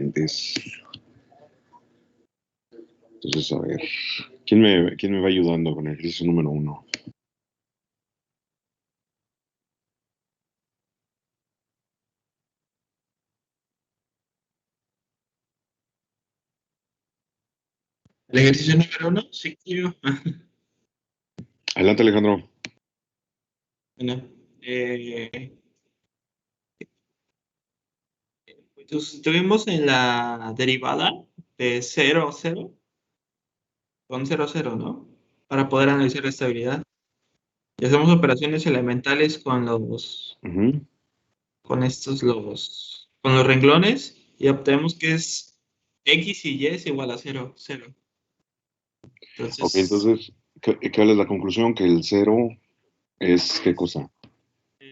diferentes. Entonces, a ver, ¿quién me va ayudando con el ejercicio número 1? El ejercicio número 1, sí, yo. Adelante, Alejandro. Bueno, estuvimos en la derivada de 0, 0, con 0, 0, ¿no? Para poder analizar la estabilidad. Y hacemos operaciones elementales con los, Uh-huh. con los renglones y obtenemos que es X y Y es igual a 0, 0. Ok, Entonces, entonces, ¿cuál es la conclusión? Que el 0 es, ¿qué cosa?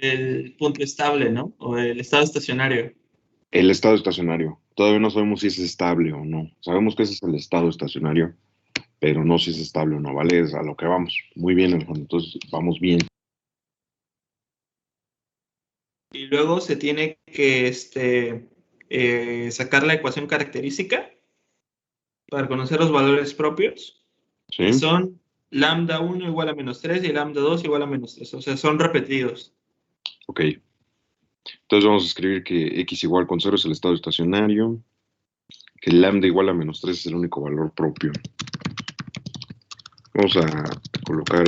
el punto estable, ¿no? O el estado estacionario. El estado estacionario. Todavía no sabemos si es estable o no. Sabemos que ese es el estado estacionario, pero no si es estable o no, ¿vale? Es a lo que vamos. Muy bien, Alejandro. Entonces, vamos bien. Y luego se tiene que sacar la ecuación característica para conocer los valores propios, que ¿Sí? son lambda 1 igual a menos 3 y lambda 2 igual a menos 3. O sea, son repetidos. Ok. Entonces vamos a escribir que x igual con 0 es el estado estacionario, que lambda igual a menos 3 es el único valor propio. Vamos a colocar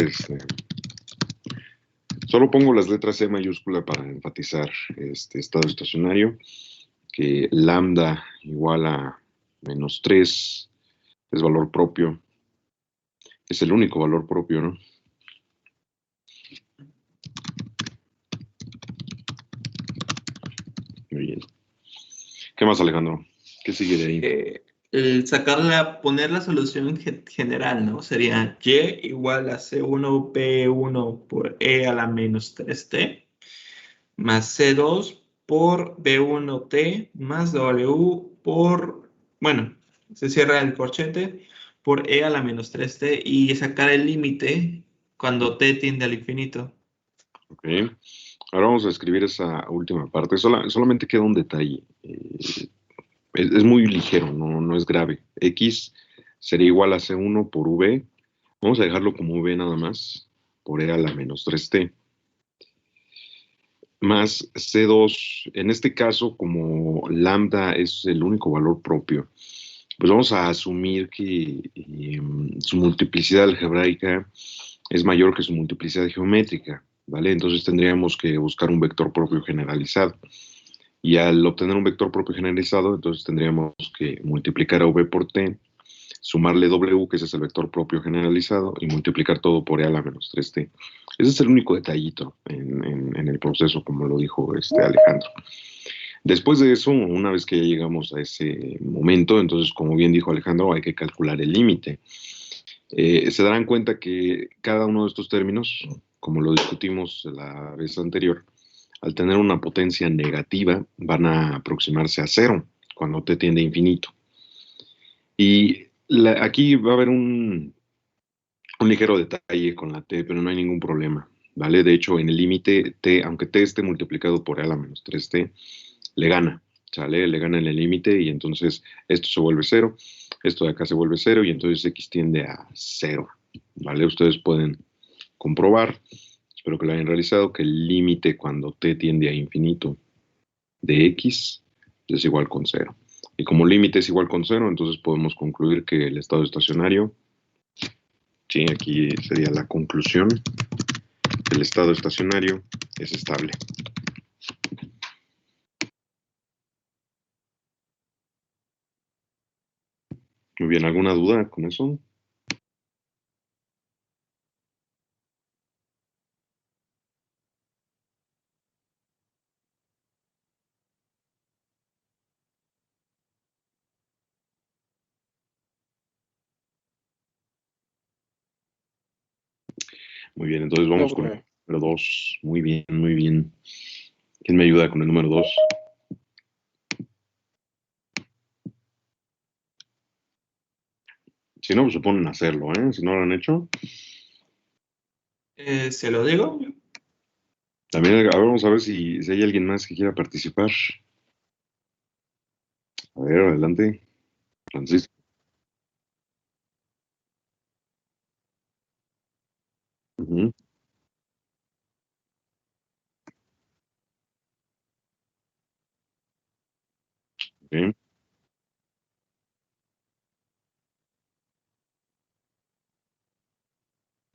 solo pongo las letras C mayúscula para enfatizar este estado estacionario, que lambda igual a menos 3 es valor propio, es el único valor propio, ¿no? Muy bien. ¿Qué más, Alejandro? ¿Qué sigue de ahí? Poner la solución general, ¿no? Sería y igual a C1B1 por E a la menos 3T más C2 por B1T más W por, bueno, se cierra el corchete por E a la menos 3T y sacar el límite cuando T tiende al infinito. Ok. Ahora vamos a escribir esa última parte. Solamente queda un detalle. Es muy ligero, no es grave. X sería igual a C1 por V. Vamos a dejarlo como V nada más, por E a la menos 3T. Más C2, en este caso, como lambda es el único valor propio, pues vamos a asumir que su multiplicidad algebraica es mayor que su multiplicidad geométrica, ¿vale? Entonces tendríamos que buscar un vector propio generalizado. Y al obtener un vector propio generalizado, entonces tendríamos que multiplicar a V por T, sumarle W, que ese es el vector propio generalizado, y multiplicar todo por E a la menos 3T. Ese es el único detallito en el proceso, como lo dijo Alejandro. Después de eso, una vez que ya llegamos a ese momento, entonces, como bien dijo Alejandro, hay que calcular el límite. Se darán cuenta que cada uno de estos términos, como lo discutimos la vez anterior, al tener una potencia negativa, van a aproximarse a cero cuando t tiende a infinito. Y aquí va a haber un ligero detalle con la t, pero no hay ningún problema, ¿vale? De hecho, en el límite t, aunque t esté multiplicado por a la menos 3t, le gana, ¿sale? Le gana en el límite y entonces esto se vuelve cero, esto de acá se vuelve cero y entonces x tiende a cero, ¿vale? Ustedes pueden comprobar, espero que lo hayan realizado, que el límite cuando t tiende a infinito de x es igual con cero. Y como límite es igual con cero, entonces podemos concluir que el estado estacionario, sí, aquí sería la conclusión, el estado estacionario es estable. Muy bien, ¿alguna duda con eso? Muy bien, entonces vamos con el número 2. Muy bien, muy bien. ¿Quién me ayuda con el número 2? Si no, pues se ponen a hacerlo, ¿eh? Si no lo han hecho. ¿Se lo digo? También, a ver, vamos a ver si hay alguien más que quiera participar. A ver, adelante, Francisco. Ujú, ok,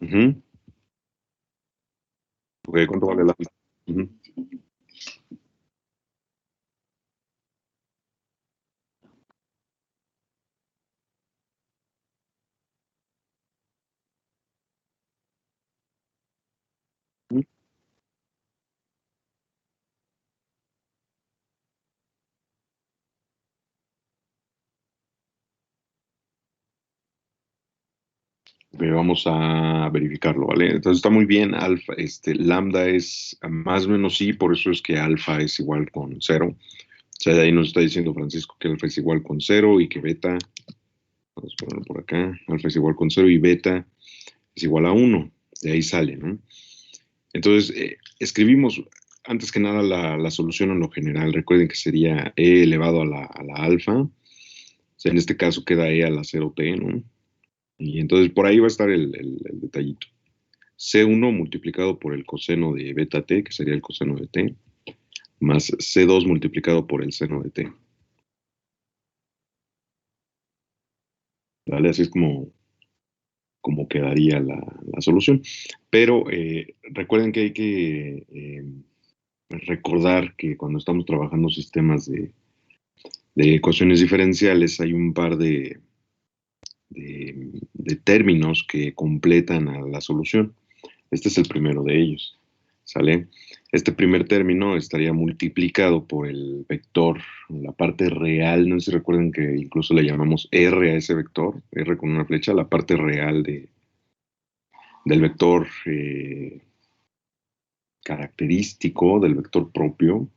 ujú, ok, ¿cuánto vale la? Ujú. Vamos a verificarlo, ¿vale? Entonces está muy bien, alfa, lambda es más o menos sí, por eso es que alfa es igual con cero. O sea, de ahí nos está diciendo Francisco que alfa es igual con cero y que beta, vamos a ponerlo por acá, alfa es igual con cero y beta es igual a uno. De ahí sale, ¿no? Entonces, escribimos antes que nada la solución en lo general. Recuerden que sería e elevado a la alfa. O sea, en este caso queda e a la 0t, ¿no? Y entonces por ahí va a estar el detallito. C1 multiplicado por el coseno de beta t, que sería el coseno de t, más C2 multiplicado por el seno de t. ¿Vale? Así es como quedaría la solución. Pero recuerden que hay que recordar que cuando estamos trabajando sistemas de ecuaciones diferenciales hay un par de términos que completan a la solución. Este es el primero de ellos, ¿sale? Este primer término estaría multiplicado por el vector, la parte real, no sé si recuerden que incluso le llamamos R a ese vector, R con una flecha, la parte real del vector característico, del vector propio.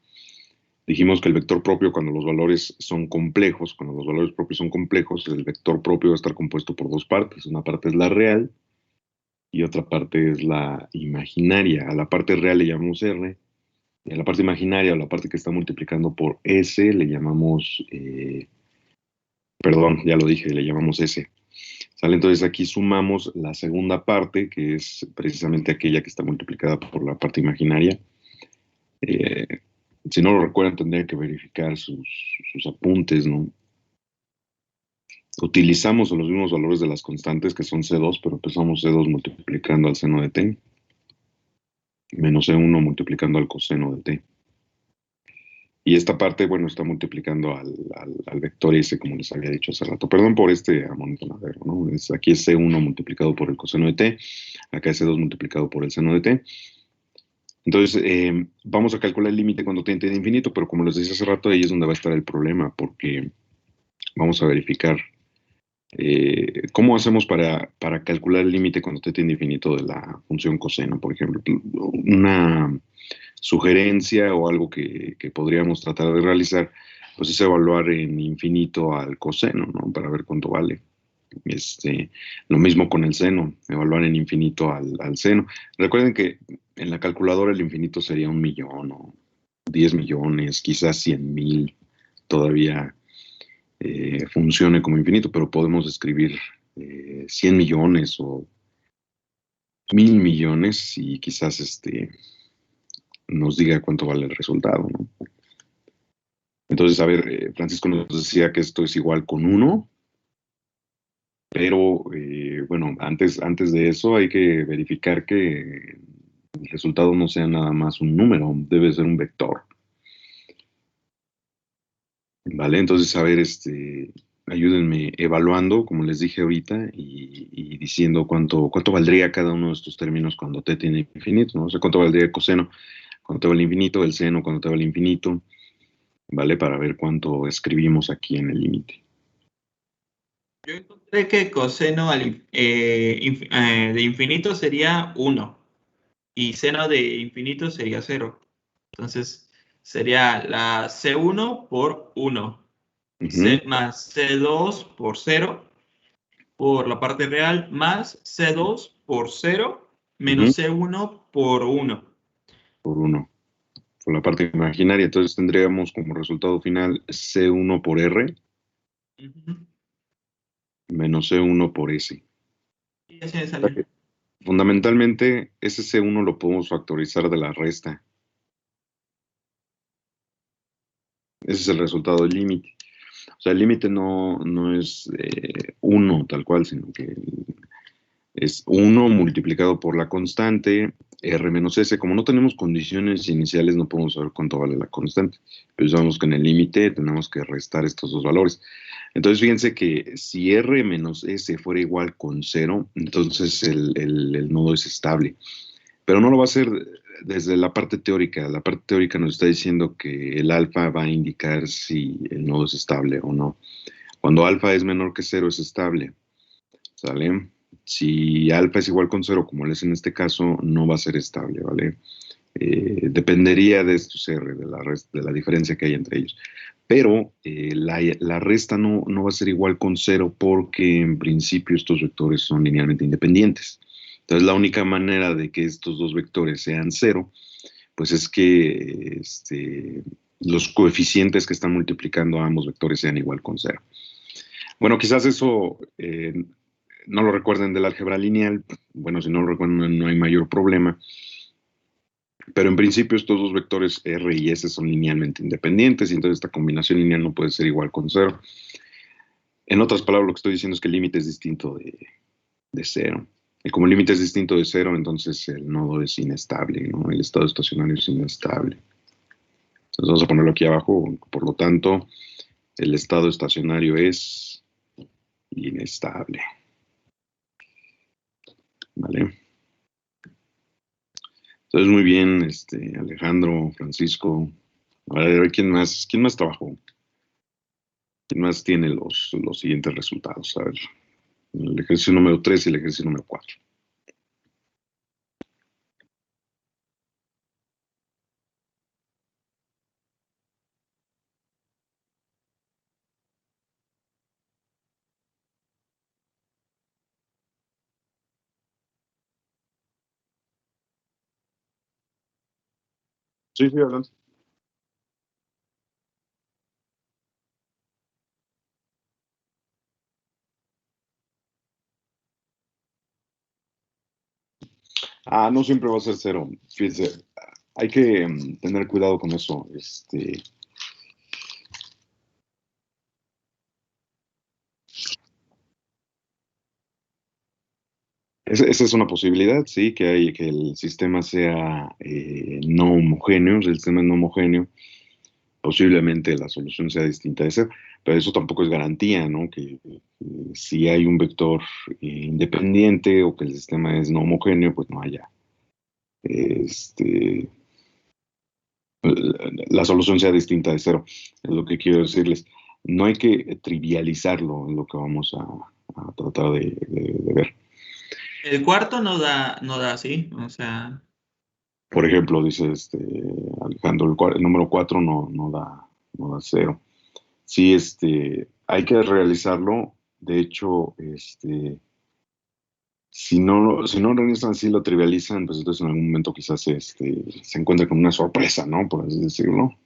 Dijimos que el vector propio, cuando los valores son complejos, cuando los valores propios son complejos, el vector propio va a estar compuesto por dos partes. Una parte es la real y otra parte es la imaginaria. A la parte real le llamamos R, y a la parte imaginaria, o la parte que está multiplicando por S, le llamamos, perdón, ya lo dije, le llamamos S. ¿Sale? Entonces aquí sumamos la segunda parte, que es precisamente aquella que está multiplicada por la parte imaginaria. Eh, si no lo recuerdan, tendrían que verificar sus apuntes, ¿no? Utilizamos los mismos valores de las constantes, que son C2, pero empezamos C2 multiplicando al seno de t, menos C1 multiplicando al coseno de t. Y esta parte, bueno, está multiplicando al vector S, como les había dicho hace rato. Perdón por este amontonadero, ¿no? Aquí es C1 multiplicado por el coseno de t, acá es C2 multiplicado por el seno de t. Entonces, vamos a calcular el límite cuando t tiende a infinito, pero como les decía hace rato, ahí es donde va a estar el problema, porque vamos a verificar cómo hacemos para calcular el límite cuando t tiende a infinito de la función coseno, por ejemplo. Una sugerencia o algo que podríamos tratar de realizar, pues es evaluar en infinito al coseno, ¿no? Para ver cuánto vale. Lo mismo con el seno, evaluar en infinito al seno. Recuerden que en la calculadora el infinito sería 1 millón o 10 millones, quizás 100.000, todavía funcione como infinito, pero podemos escribir 100 millones o 1.000 millones y quizás nos diga cuánto vale el resultado, ¿no? Entonces, a ver, Francisco nos decía que esto es igual con uno, pero bueno, antes de eso hay que verificar que el resultado no sea nada más un número, debe ser un vector. ¿Vale? Entonces, a ver, ayúdenme evaluando, como les dije ahorita, y diciendo cuánto valdría cada uno de estos términos cuando t tiene infinito, ¿no? O sea, cuánto valdría el coseno cuando t vale infinito, el seno cuando t vale infinito, ¿vale? Para ver cuánto escribimos aquí en el límite. Yo encontré que coseno de infinito sería 1 y seno de infinito sería 0. Entonces sería la C1 por 1 Ujú, más C2 por 0 por la parte real más C2 por 0 ujú, menos C1 por 1. por 1, por la parte imaginaria. Entonces tendríamos como resultado final C1 por R. Ujú. menos C1 por S. Y así me O sea sale. que, fundamentalmente, ese C1 lo podemos factorizar de la resta. Ese es el resultado del límite. O sea, el límite no es 1 tal cual, sino que es uno multiplicado por la constante R menos S. Como no tenemos condiciones iniciales, no podemos saber cuánto vale la constante. Pero sabemos que en el límite tenemos que restar estos dos valores. Entonces, fíjense que si R menos S fuera igual con cero, entonces el nodo es estable. Pero no lo va a hacer desde la parte teórica. La parte teórica nos está diciendo que el alfa va a indicar si el nodo es estable o no. Cuando alfa es menor que cero, es estable. ¿Sale? Si alfa es igual con cero, como es en este caso, no va a ser estable, ¿vale? Dependería de estos R, de la diferencia que hay entre ellos. Pero la resta no va a ser igual con cero porque en principio estos vectores son linealmente independientes. Entonces la única manera de que estos dos vectores sean cero, pues es que los coeficientes que están multiplicando a ambos vectores sean igual con cero. Bueno, quizás eso no lo recuerden del álgebra lineal. Bueno, si no lo recuerdan no hay mayor problema. Pero en principio estos dos vectores R y S son linealmente independientes y entonces esta combinación lineal no puede ser igual con cero. En otras palabras, lo que estoy diciendo es que el límite es distinto de cero. Y como el límite es distinto de cero, entonces el nodo es inestable, ¿no? El estado estacionario es inestable. Entonces vamos a ponerlo aquí abajo. Por lo tanto, el estado estacionario es inestable. ¿Vale? Entonces, muy bien, Alejandro, Francisco. A ver, quién más trabajó? ¿Quién más tiene los siguientes resultados? A ver, el ejercicio número 3 y el ejercicio número 4. Sí, sí, adelante. No siempre va a ser cero. Fíjense, hay que tener cuidado con eso. Esa es una posibilidad, sí, que el sistema sea no homogéneo. Si el sistema es no homogéneo, posiblemente la solución sea distinta de esa, pero eso tampoco es garantía, ¿no? Que si hay un vector independiente o que el sistema es no homogéneo, pues no haya, este, la solución sea distinta de cero. Es lo que quiero decirles. No hay que trivializarlo en lo que vamos a tratar de ver. El cuarto no da así, o sea, Por ejemplo, dice Alejandro, el número 4 no da cero. Sí, hay que realizarlo. De hecho, si no lo realizan así, lo trivializan, pues entonces en algún momento quizás se encuentre con una sorpresa, ¿no? Por así decirlo.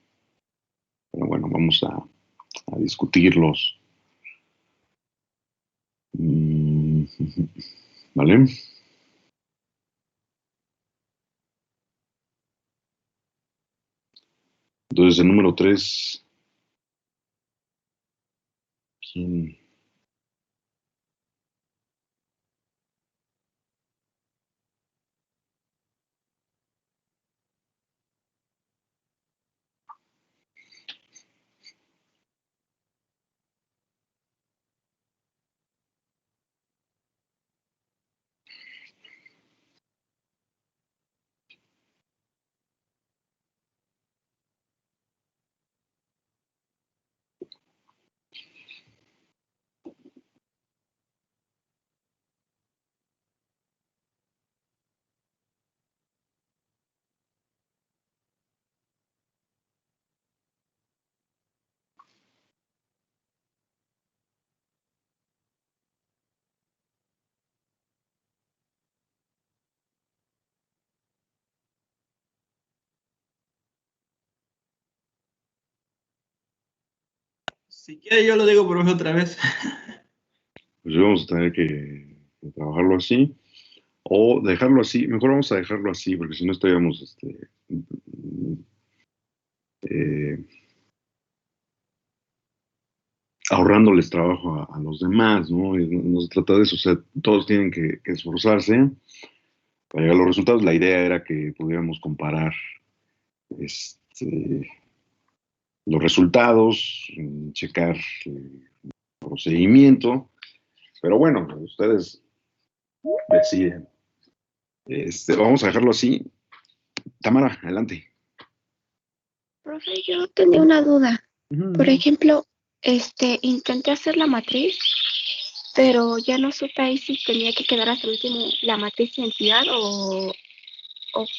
Pero bueno, vamos a discutirlos. Mm, ¿Vale? Entonces, el número 3, ¿quién? Si quiere yo lo digo, profe, otra vez. Pues vamos a tener que trabajarlo así o dejarlo así. Mejor vamos a dejarlo así porque si no estaríamos eh, ahorrándoles trabajo a los demás, ¿no? Y no se trata de eso, o sea, todos tienen que esforzarse para llegar a los resultados. La idea era que pudiéramos comparar este, los resultados, checar el procedimiento, pero bueno, ustedes deciden. Vamos a dejarlo así. Tamara, adelante. Profe, yo tenía una duda. Por Ujú. ejemplo, intenté hacer la matriz, pero ya no supe ahí si tenía que quedar hasta el último la matriz de identidad o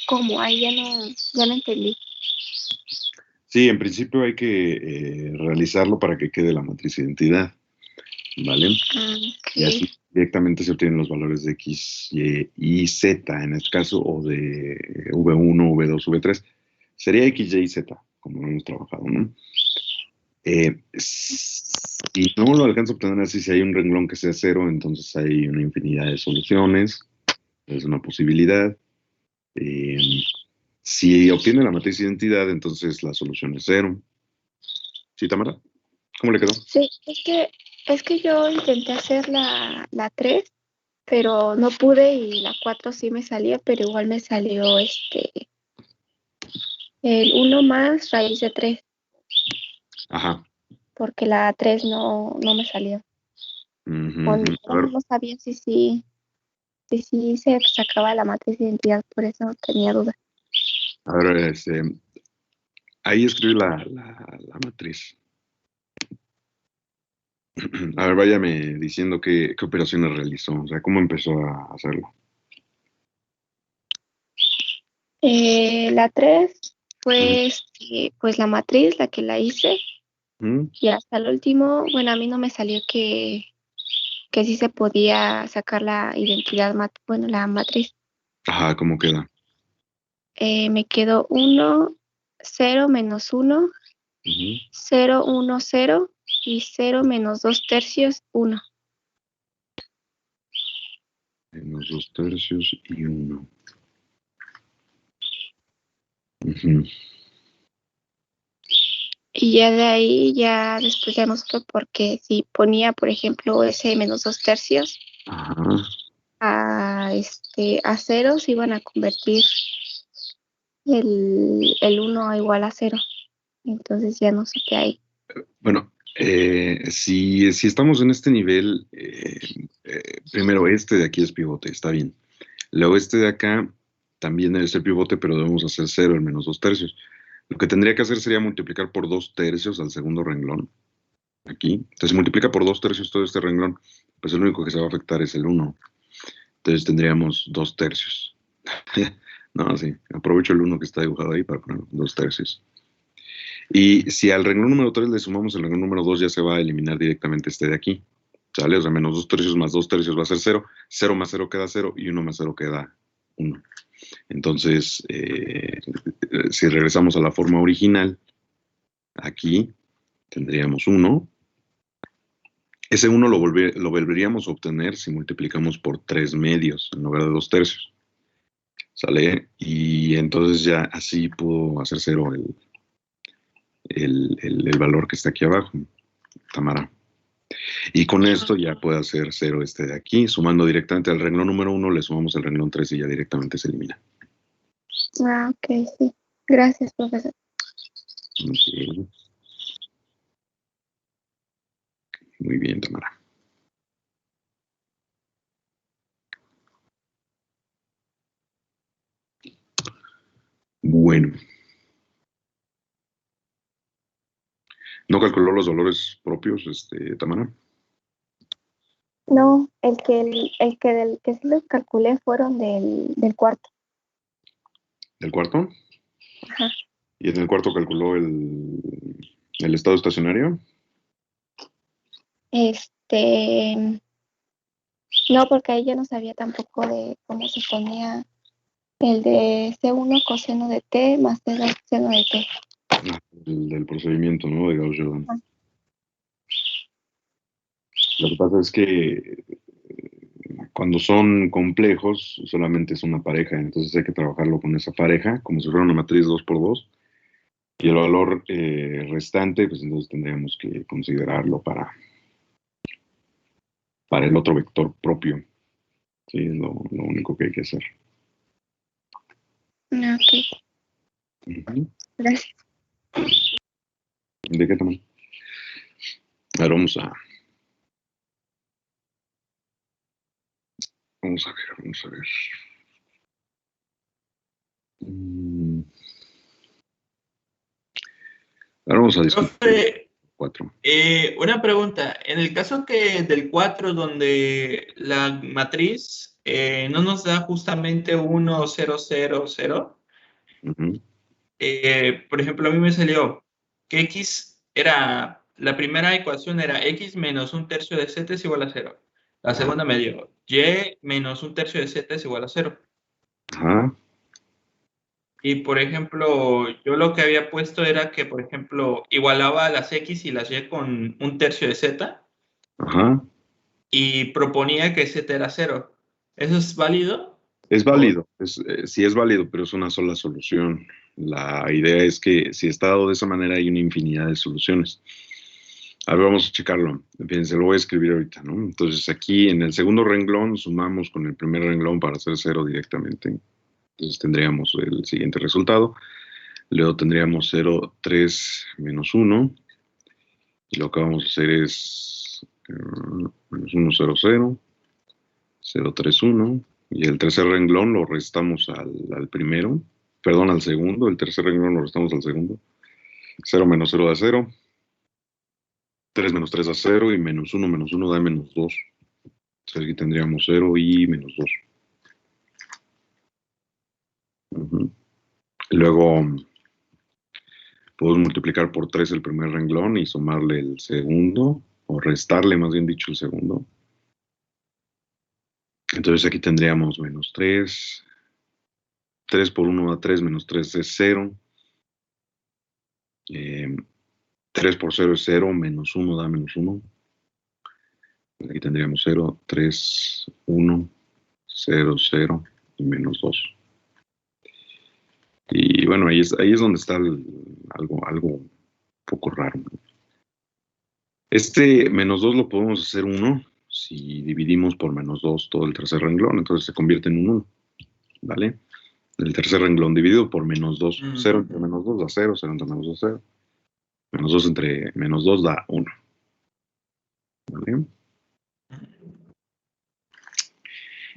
cómo. Ahí ya no entendí. Sí, en principio hay que realizarlo para que quede la matriz de identidad, ¿vale? Ah, Y así ok. directamente se obtienen los valores de X, Y y Z en este caso, o de V1, V2, V3. Sería X, Y y Z, como lo hemos trabajado, ¿no? Si no lo alcanza a obtener así, si hay un renglón que sea cero, entonces hay una infinidad de soluciones, es una posibilidad. Eh, si obtiene la matriz de identidad, entonces la solución es cero. ¿Sí, Tamara? ¿Cómo le quedó? Sí, es que yo intenté hacer la 3, pero no pude y la 4 sí me salía, pero igual me salió el uno más raíz de 3, Ajá. porque la 3 no me salió. Ujú, O ujú. A ver, no sabía si sí se sacaba la matriz de identidad, por eso tenía duda. a ver, ahí escribí la matriz. A ver, váyame diciendo qué operaciones realizó, o sea, cómo empezó a hacerlo. La 3 Ujú, fue pues la matriz, la que la hice, ujú. y hasta el último, bueno, a mí no me salió que sí se podía sacar la identidad, bueno, la matriz. Ajá, ¿cómo queda? Me quedó 1, 0 menos 1, Ujú. 0, 1, 0 y 0 menos 2 tercios, 1. Menos 2 tercios y uno. Ujú. Y ya de ahí, ya después ya no supe porque si ponía, por ejemplo, ese menos 2 tercios Ajá. a cero, se iban a convertir el 1 a igual a 0. Entonces ya no sé qué hay. Bueno, si estamos en este nivel, primero este de aquí es pivote, está bien. Luego este de acá también debe ser pivote, pero debemos hacer cero, el menos 2 tercios. Lo que tendría que hacer sería multiplicar por 2 tercios al segundo renglón, aquí. Entonces, si multiplica por 2 tercios todo este renglón, pues el único que se va a afectar es el uno. Entonces tendríamos 2 tercios. No, sí, aprovecho el uno que está dibujado ahí para poner 2 tercios. Y si al renglón número 3 le sumamos el renglón número 2, ya se va a eliminar directamente este de aquí. ¿Sale? O sea, menos 2 tercios más 2 tercios va a ser cero. Cero más cero queda cero y uno más cero queda uno. Entonces, si regresamos a la forma original, aquí tendríamos 1. Ese 1 lo volveríamos a obtener si multiplicamos por 3 medios en lugar de 2 tercios. ¿Sale? Y entonces ya así pudo hacer cero el valor que está aquí abajo, Tamara. Y con esto ya puede hacer cero este de aquí. Sumando directamente al renglón número 1, le sumamos el renglón 3 y ya directamente se elimina. Ah, ok, sí. Gracias, profesor. Ok. Muy bien, Tamara. Bueno, ¿no calculó los valores propios, Tamara? No, del que sí los calculé fueron del cuarto. ¿Del cuarto? Ajá. ¿Y en el cuarto calculó el estado estacionario? Este, no, porque ahí yo no sabía tampoco de cómo se ponía el de C1 coseno de T más C2 seno de T. Ah, del procedimiento, ¿no? De Gauss-Jordan. Ajá. Lo que pasa es que cuando son complejos, solamente es una pareja, entonces hay que trabajarlo con esa pareja, como si fuera una matriz 2x2, y el valor restante, pues entonces tendríamos que considerarlo para el otro vector propio. Sí, es lo único que hay que hacer. Ok, Ujú. gracias. ¿De qué tamaño? A ver, vamos a ver. Mm, Ahora vamos a discutir Profe, 4. una pregunta. En el caso que del 4, donde la matriz no nos da justamente 1, 0, 0, 0, Ujú. por ejemplo, a mí me salió que x era, la primera ecuación era x menos un tercio de z es igual a 0. La segunda me dio y menos un tercio de z es igual a 0. Ajá, Y, por ejemplo, yo lo que había puesto era que, por ejemplo, igualaba las x y las y con un tercio de z ajá. y proponía que z era 0. ¿Eso es válido? Es O- válido, sí es válido, pero es una sola solución. La idea es que si está dado de esa manera hay una infinidad de soluciones. A ver, vamos a checarlo. Fíjense, lo voy a escribir ahorita, ¿no? Entonces aquí en el segundo renglón sumamos con el primer renglón para hacer 0 directamente. Entonces tendríamos el siguiente resultado. Luego tendríamos 0, 3, menos 1. Y lo que vamos a hacer es menos 1, 0, 0, 0, 3, 1. Y el tercer renglón lo restamos al primero. Perdón, al segundo. El tercer renglón lo restamos al segundo. 0 menos 0 da 0. 3 menos 3 da 0. Y menos 1 da menos 2. Entonces aquí tendríamos 0 y menos 2. Luego podemos multiplicar por 3 el primer renglón y sumarle el segundo, o restarle más bien dicho el segundo. Entonces aquí tendríamos menos 3. 3 por 1 da 3, menos 3 es 0. 3 por 0 es 0, menos 1 da menos 1. Aquí tendríamos 0, 3, 1, 0, 0 y menos 2. Y bueno, ahí es donde está algo un poco raro, ¿no? Este menos 2 lo podemos hacer 1 si dividimos por menos 2 todo el tercer renglón, entonces se convierte en un 1, ¿vale? El tercer renglón dividido por menos 2. 0 entre menos 2 da 0, 0 entre menos 2 da 0. Menos 2 entre menos 2 da 1. ¿Vale?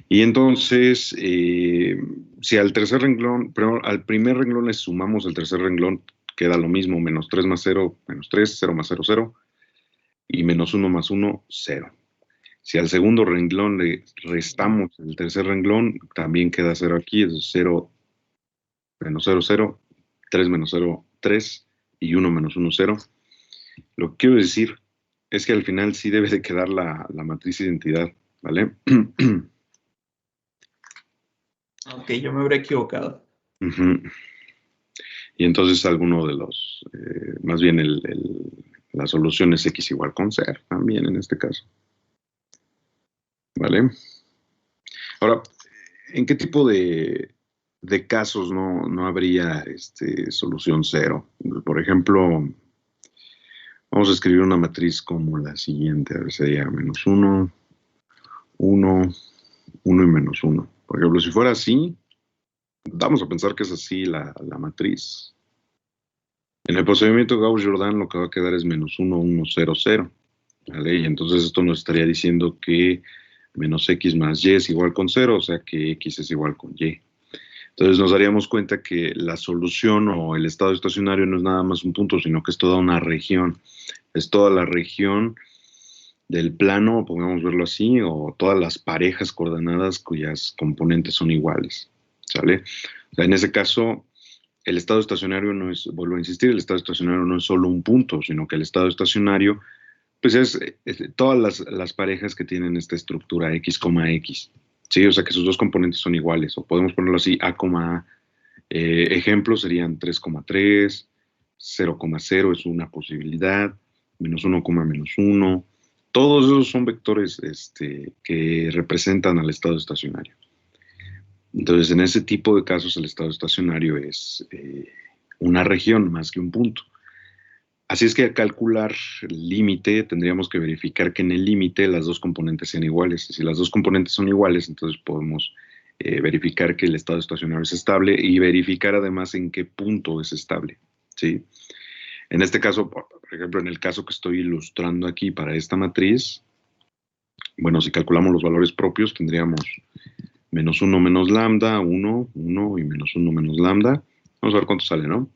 Y entonces, si al tercer renglón, pero al primer renglón le sumamos el tercer renglón, queda lo mismo, menos 3 más 0, menos 3, 0 más 0, 0, y menos 1 más 1, 0. Si al segundo renglón le restamos el tercer renglón, también queda 0 aquí, es 0 menos 0, 0, 3 menos 0, 3, y 1 menos 1, 0. Lo que quiero decir es que al final sí debe de quedar la matriz identidad, ¿vale? Ok, yo me habré equivocado. Uh-huh. Y entonces alguno de los, más bien la solución es x igual con 0 también en este caso. ¿Vale? Ahora, ¿en qué tipo de casos no habría solución 0? Por ejemplo, vamos a escribir una matriz como la siguiente. A ver, sería menos 1, 1, 1 y menos 1. Por ejemplo, si fuera así, vamos a pensar que es así la matriz. En el procedimiento Gauss-Jordan lo que va a quedar es menos 1, 1, 0, 0. ¿Vale? Y entonces esto nos estaría diciendo que menos x más y es igual con 0, o sea que x es igual con y. Entonces nos daríamos cuenta que la solución o el estado estacionario no es nada más un punto, sino que es toda una región. Es toda la región del plano, podemos verlo así, o todas las parejas coordenadas cuyas componentes son iguales. ¿Sale? O sea, en ese caso, el estado estacionario no es, vuelvo a insistir, el estado estacionario no es solo un punto, sino que el estado estacionario pues es todas las parejas que tienen esta estructura x, x. Sí, o sea que sus dos componentes son iguales, o podemos ponerlo así, a, a. Ejemplos serían 3,3, 0,0 es una posibilidad, menos 1, menos 1, Todos esos son vectores que representan al estado estacionario. Entonces, en ese tipo de casos, el estado estacionario es una región más que un punto. Así es que al calcular el límite, tendríamos que verificar que en el límite las dos componentes sean iguales. Si las dos componentes son iguales, entonces podemos verificar que el estado estacionario es estable y verificar además en qué punto es estable, ¿sí? En este caso, por ejemplo, en el caso que estoy ilustrando aquí para esta matriz, bueno, si calculamos los valores propios, tendríamos menos 1 menos lambda, 1, 1 y menos 1 menos lambda. Vamos a ver cuánto sale, ¿no?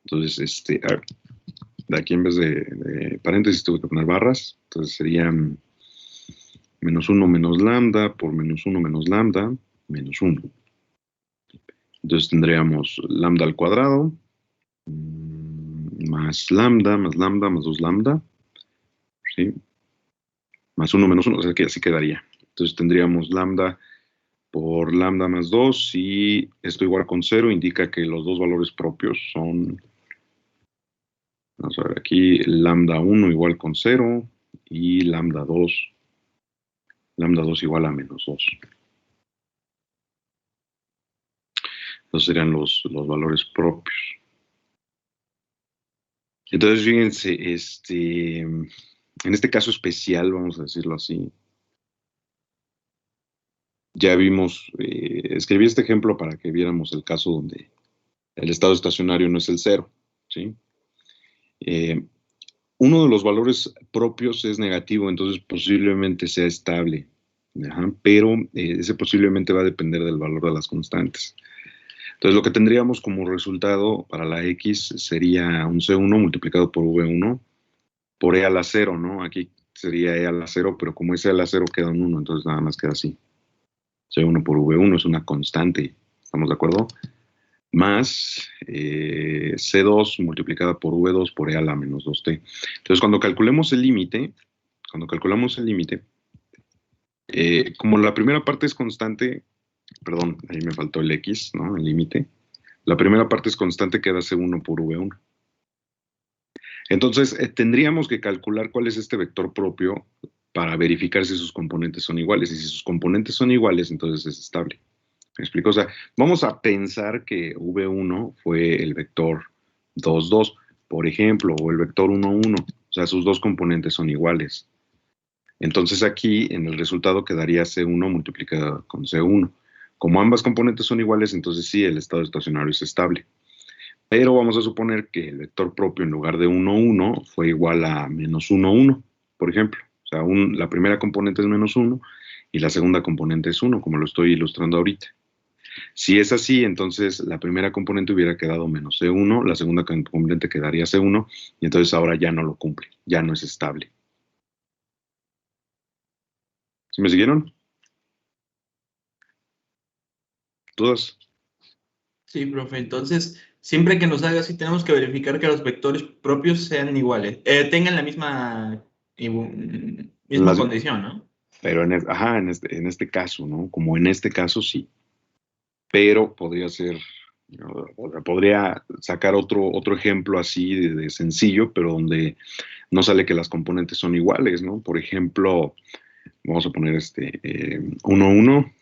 Entonces, a ver, de aquí en vez de paréntesis tuve que poner barras. Entonces sería menos 1 menos lambda por menos 1 menos lambda, menos 1. Entonces tendríamos lambda al cuadrado, más lambda, más 2 lambda, ¿sí? Más 1 menos 1, o sea que así quedaría. Entonces tendríamos lambda por lambda más 2, y esto igual con 0 indica que los dos valores propios son, vamos a ver aquí, lambda 1 igual con 0 y lambda 2 igual a menos 2. Esos serían los valores propios. Entonces, fíjense, en este caso especial, vamos a decirlo así, ya vimos, escribí este ejemplo para que viéramos el caso donde el estado estacionario no es el 0, ¿sí? Uno de los valores propios es negativo, entonces posiblemente sea estable, pero ese posiblemente va a depender del valor de las constantes. Entonces lo que tendríamos como resultado para la X sería un C1 multiplicado por V1 por E a la 0, ¿no? Aquí sería E a la 0, pero como es E a la 0 queda un 1, entonces nada más queda así. C1 por V1 es una constante, ¿estamos de acuerdo? Más C2 multiplicada por V2 por E a la menos 2T. Entonces cuando calculamos el límite, como la primera parte es constante, perdón, ahí me faltó el X, ¿no? El límite. La primera parte es constante, queda C1 por V1. Entonces, tendríamos que calcular cuál es este vector propio para verificar si sus componentes son iguales. Y si sus componentes son iguales, entonces es estable. ¿Me explico? O sea, vamos a pensar que V1 fue el vector 2, 2, por ejemplo, o el vector 1, 1. O sea, sus dos componentes son iguales. Entonces aquí en el resultado quedaría C1 multiplicado con C1. Como ambas componentes son iguales, entonces sí, el estado estacionario es estable. Pero vamos a suponer que el vector propio en lugar de 1, 1 fue igual a menos 1, 1, por ejemplo. O sea, la primera componente es menos 1 y la segunda componente es 1, como lo estoy ilustrando ahorita. Si es así, entonces la primera componente hubiera quedado menos C1, la segunda componente quedaría C1, y entonces ahora ya no lo cumple, ya no es estable. ¿Sí me siguieron? ¿Dudas? Sí, profe. Entonces, siempre que nos haga así, tenemos que verificar que los vectores propios sean iguales, tengan la misma condición, ¿no? Pero en este caso, ¿no? Como en este caso sí. Pero podría ser, podría sacar otro ejemplo así de sencillo, pero donde no sale que las componentes son iguales, ¿no? Por ejemplo, vamos a poner 1, 1,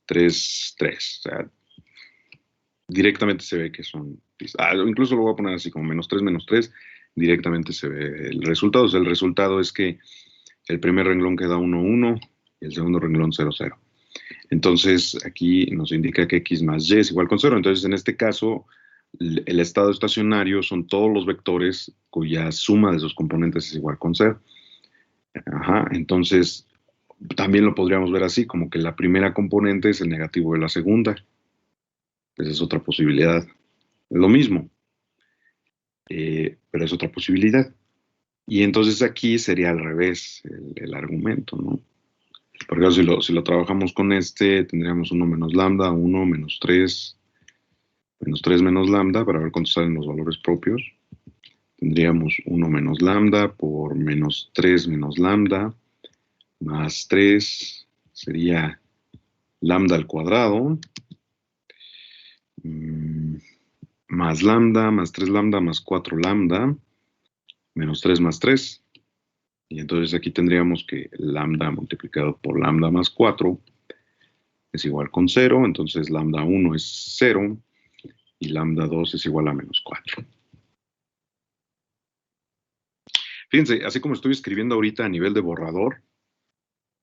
3, 3. O sea, directamente se ve que son, incluso lo voy a poner así como menos 3, directamente se ve el resultado. O sea, el resultado es que el primer renglón queda 1, 1 y el segundo renglón 0, 0. Entonces aquí nos indica que X más Y es igual con 0. Entonces en este caso el estado estacionario son todos los vectores cuya suma de sus componentes es igual con 0. Entonces también lo podríamos ver así, como que la primera componente es el negativo de la segunda. Esa es otra posibilidad. Es lo mismo, pero es otra posibilidad. Y entonces aquí sería al revés el argumento, ¿no? Por ejemplo, si lo trabajamos con tendríamos 1 menos lambda, 1 menos 3 menos lambda, para ver cuántos salen los valores propios. Tendríamos 1 menos lambda por menos 3 menos lambda, más 3 sería lambda al cuadrado, más lambda, más 3 lambda, más 4 lambda, menos 3 más 3. Y entonces aquí tendríamos que lambda multiplicado por lambda más 4 es igual con 0, entonces lambda 1 es 0 y lambda 2 es igual a menos 4. Fíjense, así como estoy escribiendo ahorita a nivel de borrador,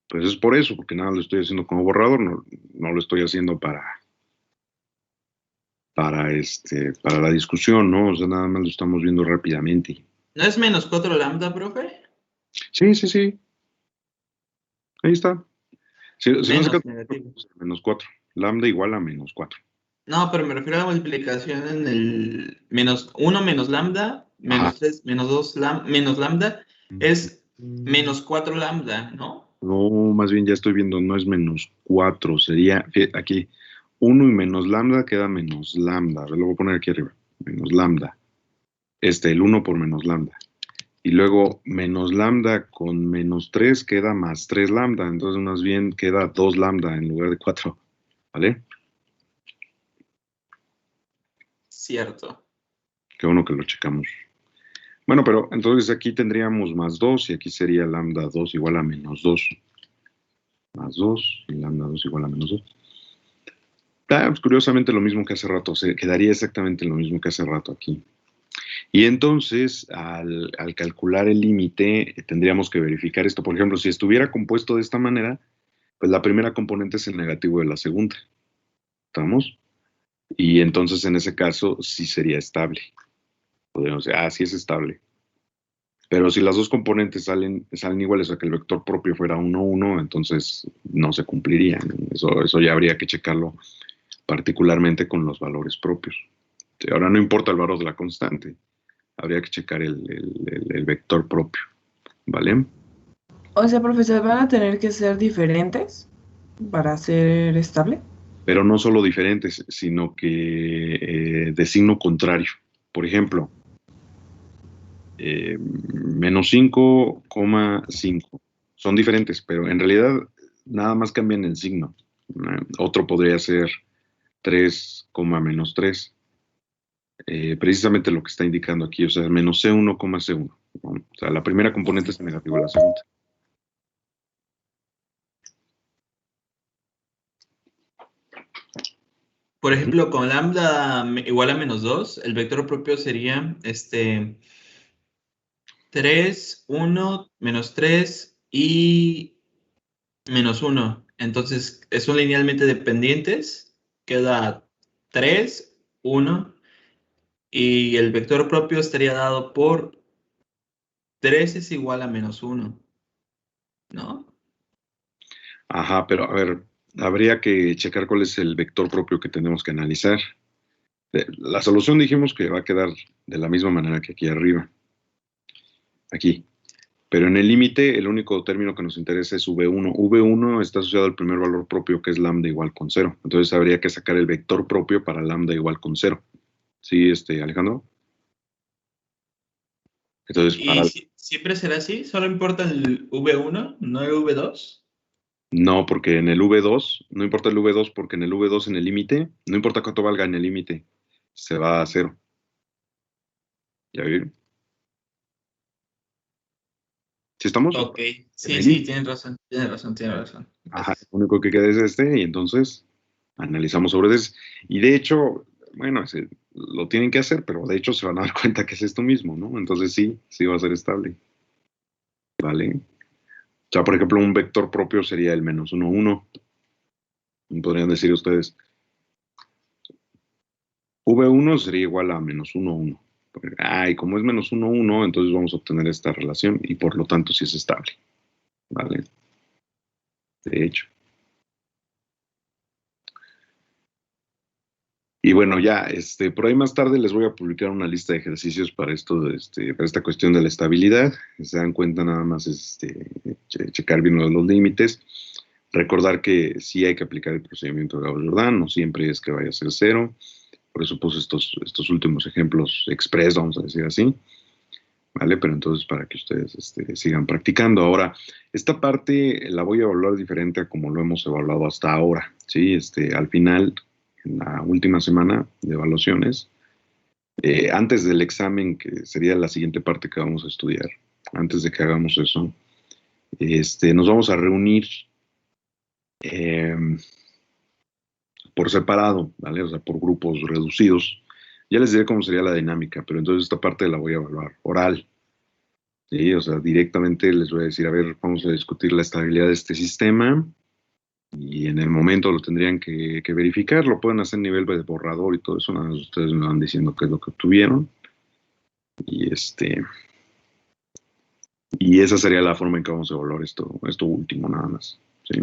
pues es por eso, porque nada lo estoy haciendo como borrador, no lo estoy haciendo para la discusión, ¿no? O sea, nada más lo estamos viendo rápidamente. ¿No es menos 4 lambda, profe? Sí. Ahí está. Si no se Menos queda negativo. menos 4. Lambda igual a menos 4. No, pero me refiero a la multiplicación en el menos 1 menos lambda, menos Ajá. 3, menos 2 menos lambda, es menos 4 lambda, ¿no? No, más bien ya estoy viendo, no es menos 4, sería aquí 1 y menos lambda queda menos lambda. A ver, lo voy a poner aquí arriba. Menos lambda. El 1 por menos lambda. Y luego menos lambda con menos 3 queda más 3 lambda. Entonces más bien queda 2 lambda en lugar de 4. ¿Vale? Cierto. Qué bueno que lo checamos. Bueno, pero entonces aquí tendríamos más 2 y aquí sería lambda 2 igual a menos 2. Más 2 y lambda 2 igual a menos 2. Pues curiosamente lo mismo que hace rato, quedaría exactamente lo mismo que hace rato aquí. Y entonces, al calcular el límite, tendríamos que verificar esto. Por ejemplo, si estuviera compuesto de esta manera, pues la primera componente es el negativo de la segunda. ¿Estamos? Y entonces, en ese caso, sí sería estable. Podríamos decir, sí es estable. Pero si las dos componentes salen iguales, o sea, que el vector propio fuera 1, 1, entonces no se cumpliría. Eso ya habría que checarlo particularmente con los valores propios. Ahora no importa el valor de la constante, habría que checar el vector propio, ¿vale? O sea, profesor, ¿van a tener que ser diferentes para ser estable? Pero no solo diferentes, sino que de signo contrario. Por ejemplo, menos 5,5. Son diferentes, pero en realidad nada más cambian el signo. Otro podría ser 3, menos 3. Precisamente lo que está indicando aquí, o sea, menos C1, C1. ¿no? O sea, la primera componente es negativa a la segunda. Por ejemplo, con lambda igual a menos 2, el vector propio sería 3, 1, menos 3 y menos 1. Entonces, son linealmente dependientes. Queda 3, 1. Y el vector propio estaría dado por 3 es igual a menos 1. ¿No? Ajá, pero a ver, habría que checar cuál es el vector propio que tenemos que analizar. La solución dijimos que va a quedar de la misma manera que aquí arriba. Aquí. Pero en el límite, el único término que nos interesa es V1. V1 está asociado al primer valor propio, que es lambda igual con 0. Entonces habría que sacar el vector propio para lambda igual con 0. ¿Sí, Alejandro? Entonces, ¿Y siempre será así? ¿Solo importa el V1, no el V2? No, porque en el V2, no importa el V2, porque en el V2 en el límite, no importa cuánto valga en el límite, se va a 0. ¿Ya vieron? ¿Sí estamos? Ok, sí, tienes razón. Ajá, lo único que queda es y entonces analizamos sobre eso. Y de hecho, bueno, lo tienen que hacer, pero de hecho se van a dar cuenta que es esto mismo, ¿no? Entonces sí va a ser estable. ¿Vale? O sea, por ejemplo, un vector propio sería el menos 1, 1. Podrían decir ustedes, V1 sería igual a menos 1, 1. Y como es menos 1, 1, entonces vamos a obtener esta relación y por lo tanto sí es estable. ¿Vale? De hecho. Y bueno, ya, por ahí más tarde les voy a publicar una lista de ejercicios para esto, para esta cuestión de la estabilidad. Se dan cuenta nada más, checar bien los límites. Recordar que sí hay que aplicar el procedimiento de Gauss-Jordan, no siempre es que vaya a ser 0. Por eso puse estos últimos ejemplos express, vamos a decir así. ¿Vale? Pero entonces para que ustedes sigan practicando. Ahora, esta parte la voy a evaluar diferente a como lo hemos evaluado hasta ahora, ¿sí? Al final, en la última semana de evaluaciones, antes del examen, que sería la siguiente parte que vamos a estudiar, antes de que hagamos eso, nos vamos a reunir por separado, ¿vale? O sea, por grupos reducidos. Ya les diré cómo sería la dinámica, pero entonces esta parte la voy a evaluar oral. ¿Sí? O sea, directamente les voy a decir, a ver, vamos a discutir la estabilidad de este sistema y en el momento lo tendrían que verificar, lo pueden hacer a nivel de borrador y todo eso, nada más ustedes me van diciendo qué es lo que obtuvieron y y esa sería la forma en que vamos a evaluar esto último nada más, ¿sí?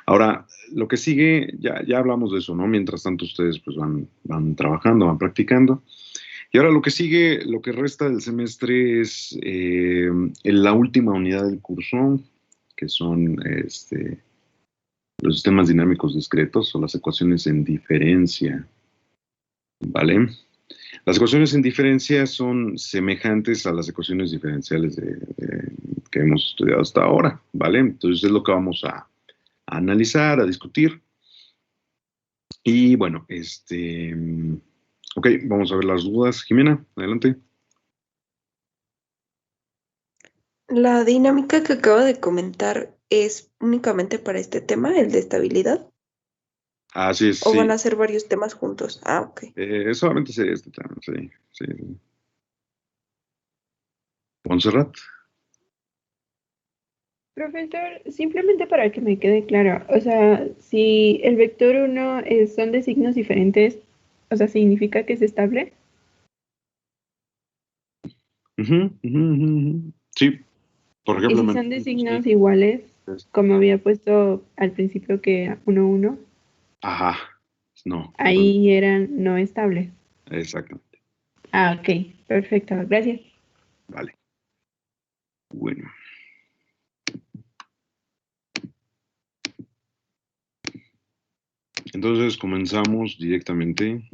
Ahora, lo que sigue, ya hablamos de eso, ¿no? Mientras tanto ustedes pues van trabajando, van practicando. Y ahora lo que sigue, lo que resta del semestre es en la última unidad del curso, que son los sistemas dinámicos discretos o las ecuaciones en diferencia, ¿vale? Las ecuaciones en diferencia son semejantes a las ecuaciones diferenciales que hemos estudiado hasta ahora, ¿vale? Entonces es lo que vamos a analizar, a discutir. Y bueno, ok, vamos a ver las dudas. Jimena, adelante. La dinámica que acabo de comentar es únicamente para este tema, el de estabilidad, Así es, o sí. van a ser varios temas juntos. Ah, ok. Solamente sería este tema, sí, sí. Montserrat. Profesor, simplemente para que me quede claro, o sea, si el vector 1 son de signos diferentes, o sea, ¿significa que es estable? Ujú, ujú, ujú. Sí, por Y ejemplo, si son de signos sí. iguales, como había puesto al principio que 1, 1, Ajá, no, ahí eran no estables. exactamente. Ah, ok, perfecto, gracias. Vale. Bueno. Entonces comenzamos directamente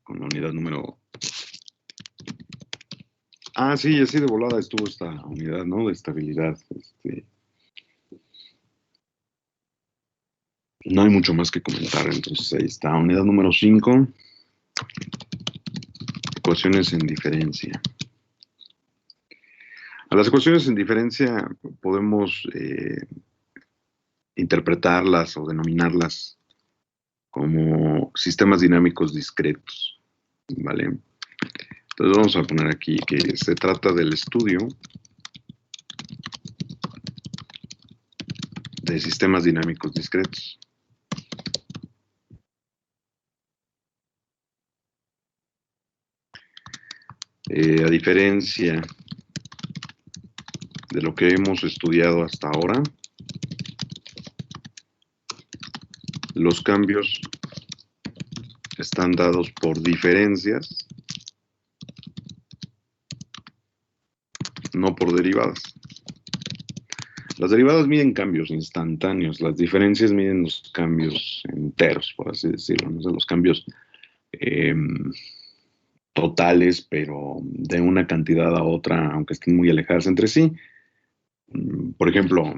con la unidad número... Ah, sí, así de volada estuvo esta unidad, ¿no? De estabilidad. No hay mucho más que comentar, entonces ahí está. Unidad número 5. Ecuaciones en diferencia. A las ecuaciones en diferencia podemos interpretarlas o denominarlas como sistemas dinámicos discretos, ¿vale? Entonces vamos a poner aquí que se trata del estudio de sistemas dinámicos discretos. A diferencia de lo que hemos estudiado hasta ahora, los cambios están dados por diferencias, no por derivadas. Las derivadas miden cambios instantáneos, las diferencias miden los cambios enteros, por así decirlo, no sé, los cambios totales, pero de una cantidad a otra, aunque estén muy alejadas entre sí. Por ejemplo,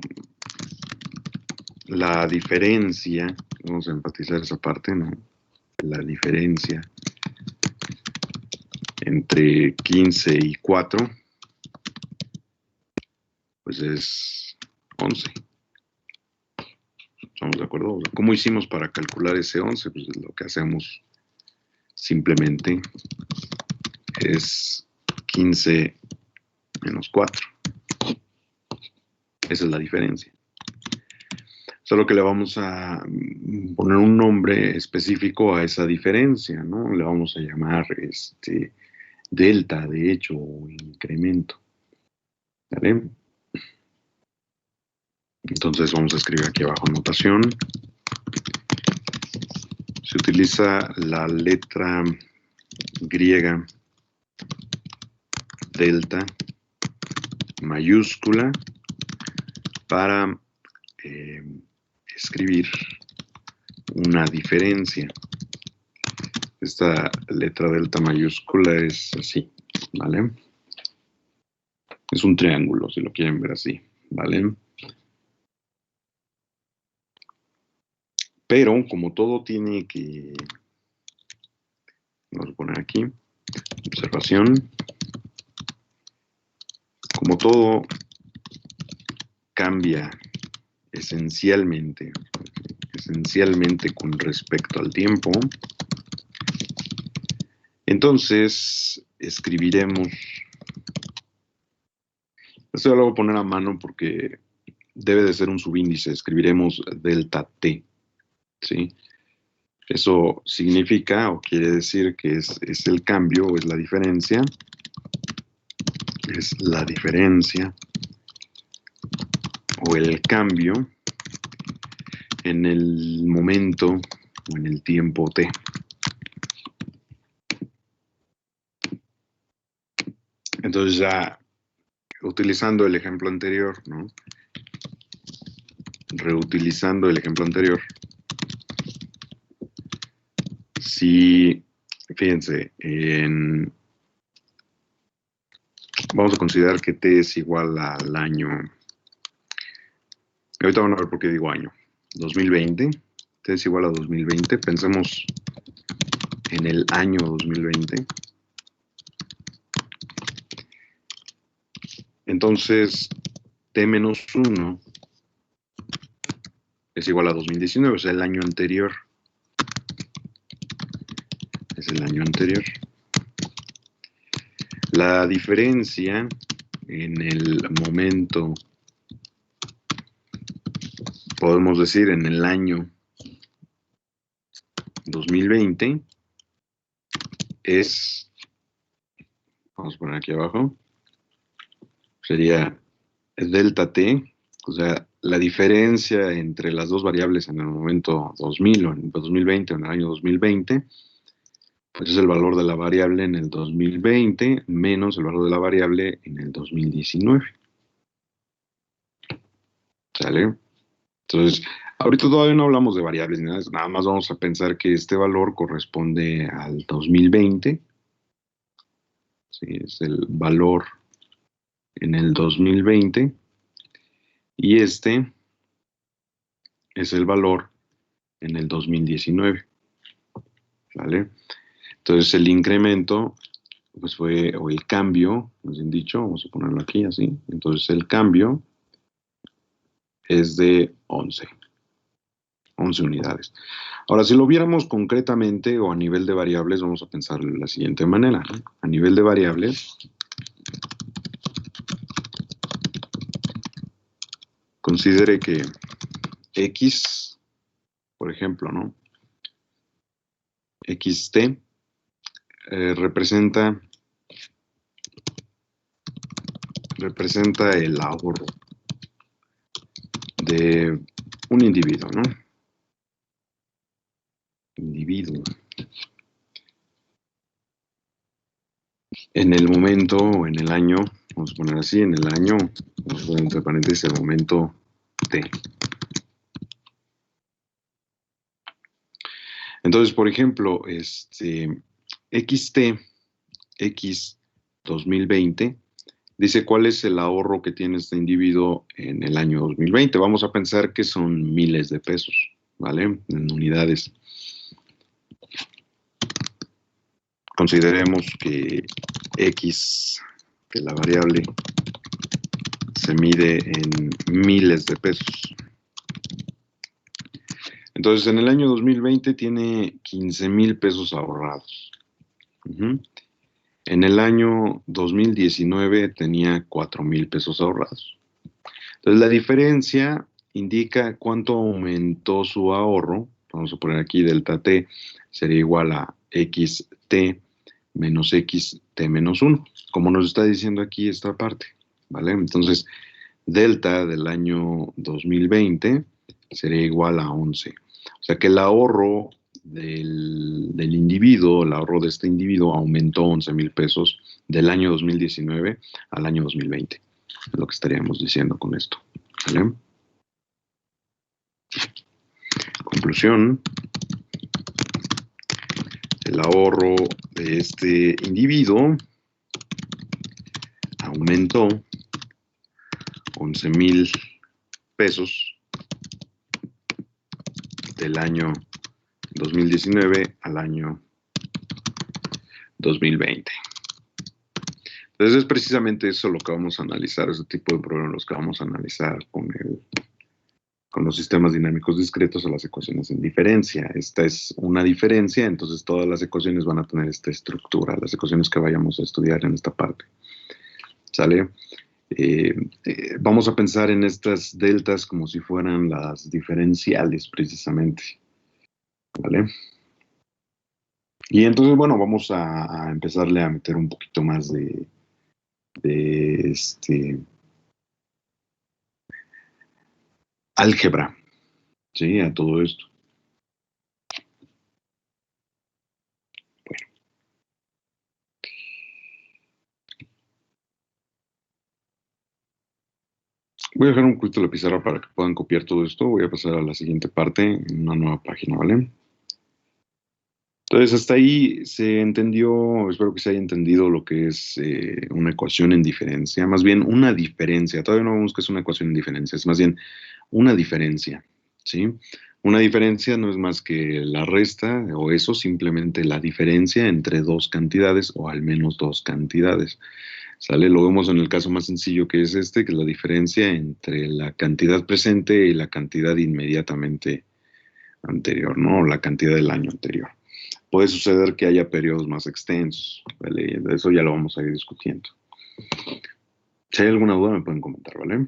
la diferencia, vamos a enfatizar esa parte, ¿no? La diferencia entre 15 y 4, pues es 11. ¿Estamos de acuerdo? ¿Cómo hicimos para calcular ese 11? Pues lo que hacemos simplemente es 15 menos 4. Esa es la diferencia. Solo que le vamos a poner un nombre específico a esa diferencia, ¿no? Le vamos a llamar delta, de hecho, o incremento. ¿Vale? Entonces vamos a escribir aquí abajo notación. Se utiliza la letra griega delta mayúscula para escribir una diferencia. Esta letra delta mayúscula es así, ¿vale? Es un triángulo, si lo quieren ver así, ¿vale? Pero como todo tiene que... Vamos a poner aquí. Observación. Como todo cambia esencialmente con respecto al tiempo, entonces escribiremos, esto ya lo voy a poner a mano porque debe de ser un subíndice, escribiremos delta t, ¿sí? Eso significa o quiere decir que es el cambio o es la diferencia o el cambio en el momento o en el tiempo t. Entonces ya utilizando el ejemplo anterior, ¿no? Reutilizando el ejemplo anterior, si, fíjense, vamos a considerar que t es igual al año, ahorita van a ver por qué digo año, 2020, t es igual a 2020, pensemos en el año 2020. Entonces, t menos 1 es igual a 2019, o sea, el año anterior. Es el año anterior. La diferencia en el momento, podemos decir en el año 2020, es, vamos a poner aquí abajo, sería delta t, o sea, la diferencia entre las dos variables en el momento 2000 o en el 2020 o en el año 2020, pues es el valor de la variable en el 2020 menos el valor de la variable en el 2019. ¿Sale? Entonces, ahorita todavía no hablamos de variables, nada más vamos a pensar que este valor corresponde al 2020. Sí, es el valor en el 2020. Y este es el valor en el 2019. ¿Vale? Entonces el incremento, pues fue, o el cambio, más bien dicho, vamos a ponerlo aquí así. Entonces el cambio es de 11 unidades. Ahora, si lo viéramos concretamente o a nivel de variables, vamos a pensar de la siguiente manera, ¿no? A nivel de variables, considere que X, por ejemplo, ¿no? XT representa el ahorro de un individuo, ¿no? Individuo. En el momento o en el año, vamos a poner así, en el año, vamos a poner entre paréntesis el momento T. Entonces, por ejemplo, XT, X 2020, dice cuál es el ahorro que tiene este individuo en el año 2020. Vamos a pensar que son miles de pesos, ¿vale? En unidades. Consideremos que X, que la variable se mide en miles de pesos. Entonces, en el año 2020 tiene 15,000 pesos ahorrados. En el año 2019 tenía 4,000 pesos ahorrados. Entonces, la diferencia indica cuánto aumentó su ahorro. Vamos a poner aquí delta t sería igual a xt menos xt menos 1, como nos está diciendo aquí esta parte, ¿vale? Entonces, delta del año 2020 sería igual a 11. O sea que el ahorro del individuo, el ahorro de este individuo aumentó 11,000 pesos del año 2019 al año 2020. Es lo que estaríamos diciendo con esto, ¿vale? Conclusión. El ahorro de este individuo aumentó 11,000 pesos del año 2019 al año 2020. Entonces es precisamente eso lo que vamos a analizar, ese tipo de problemas los que vamos a analizar con los sistemas dinámicos discretos o las ecuaciones en diferencia. Esta es una diferencia, entonces todas las ecuaciones van a tener esta estructura, las ecuaciones que vayamos a estudiar en esta parte. ¿Sale? Vamos a pensar en estas deltas como si fueran las diferenciales, precisamente. ¿Vale? Y entonces, bueno, vamos a empezarle a meter un poquito más de álgebra, ¿sí? A todo esto. Bueno. Voy a dejar un poquito la pizarra para que puedan copiar todo esto. Voy a pasar a la siguiente parte en una nueva página, ¿vale? Entonces, hasta ahí se entendió, espero que se haya entendido lo que es una ecuación en diferencia, más bien una diferencia. Todavía no vemos que es una ecuación en diferencia, es más bien una diferencia, ¿sí? Una diferencia no es más que la resta, o eso, simplemente la diferencia entre dos cantidades, o al menos dos cantidades. ¿Sale? Lo vemos en el caso más sencillo que es este, que es la diferencia entre la cantidad presente y la cantidad inmediatamente anterior, ¿no? O la cantidad del año anterior. Puede suceder que haya periodos más extensos, ¿vale? De eso ya lo vamos a ir discutiendo. Si hay alguna duda me pueden comentar, ¿vale?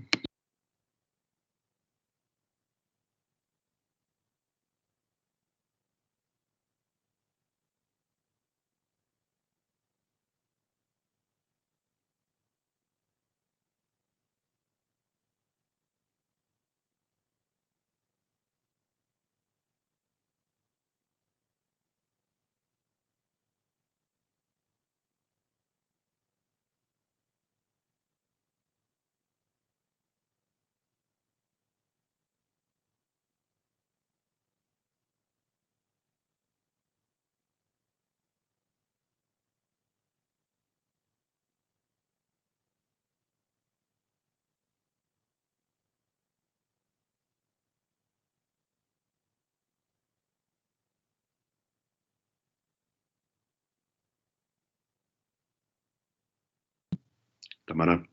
Tamara.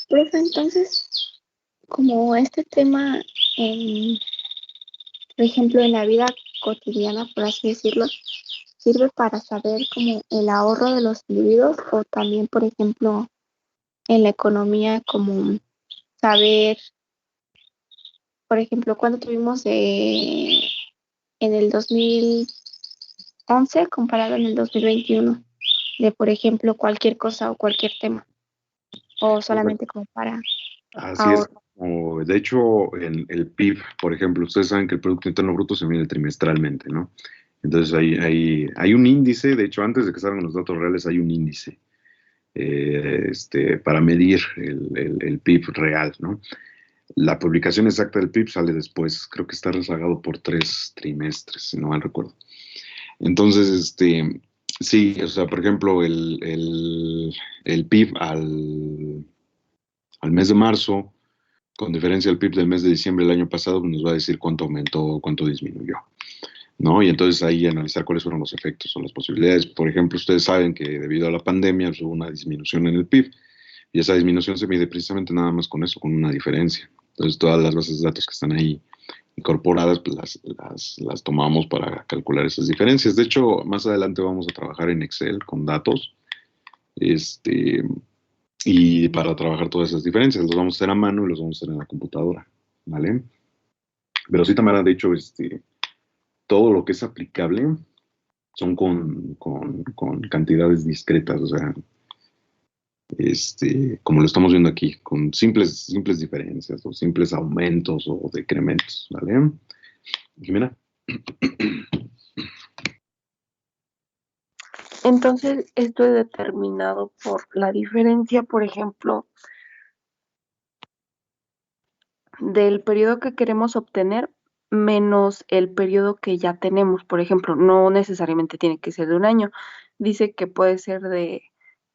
Profe, entonces, como este tema, por ejemplo, en la vida cotidiana, por así decirlo, sirve para saber como el ahorro de los individuos o también, por ejemplo, en la economía, como saber, por ejemplo, cuánto tuvimos en el 2011 comparado en el 2021, de, por ejemplo, cualquier cosa o cualquier tema, o solamente como para Así es. ahorro. De hecho, el PIB, por ejemplo, ustedes saben que el Producto Interno Bruto se mide trimestralmente, ¿no? Entonces hay un índice, de hecho, antes de que salgan los datos reales, hay un índice para medir el PIB real, ¿no? La publicación exacta del PIB sale después, creo que está rezagado por 3 trimestres, si no mal recuerdo. Entonces, sí, o sea, por ejemplo, el PIB al mes de marzo, con diferencia al PIB del mes de diciembre del año pasado, nos va a decir cuánto aumentó, cuánto disminuyó, ¿no? Y entonces ahí analizar cuáles fueron los efectos o las posibilidades. Por ejemplo, ustedes saben que debido a la pandemia hubo una disminución en el PIB y esa disminución se mide precisamente nada más con eso, con una diferencia. Entonces todas las bases de datos que están ahí incorporadas, pues las tomamos para calcular esas diferencias. De hecho, más adelante vamos a trabajar en Excel con datos, y para trabajar todas esas diferencias, los vamos a hacer a mano y los vamos a hacer en la computadora, ¿vale? Pero sí, Tamara, de hecho, todo lo que es aplicable son con cantidades discretas, o sea, como lo estamos viendo aquí, con simples diferencias o simples aumentos o decrementos, ¿vale? Jimena. Entonces, esto es determinado por la diferencia, por ejemplo, del periodo que queremos obtener menos el periodo que ya tenemos. Por ejemplo, no necesariamente tiene que ser de un año. Dice que puede ser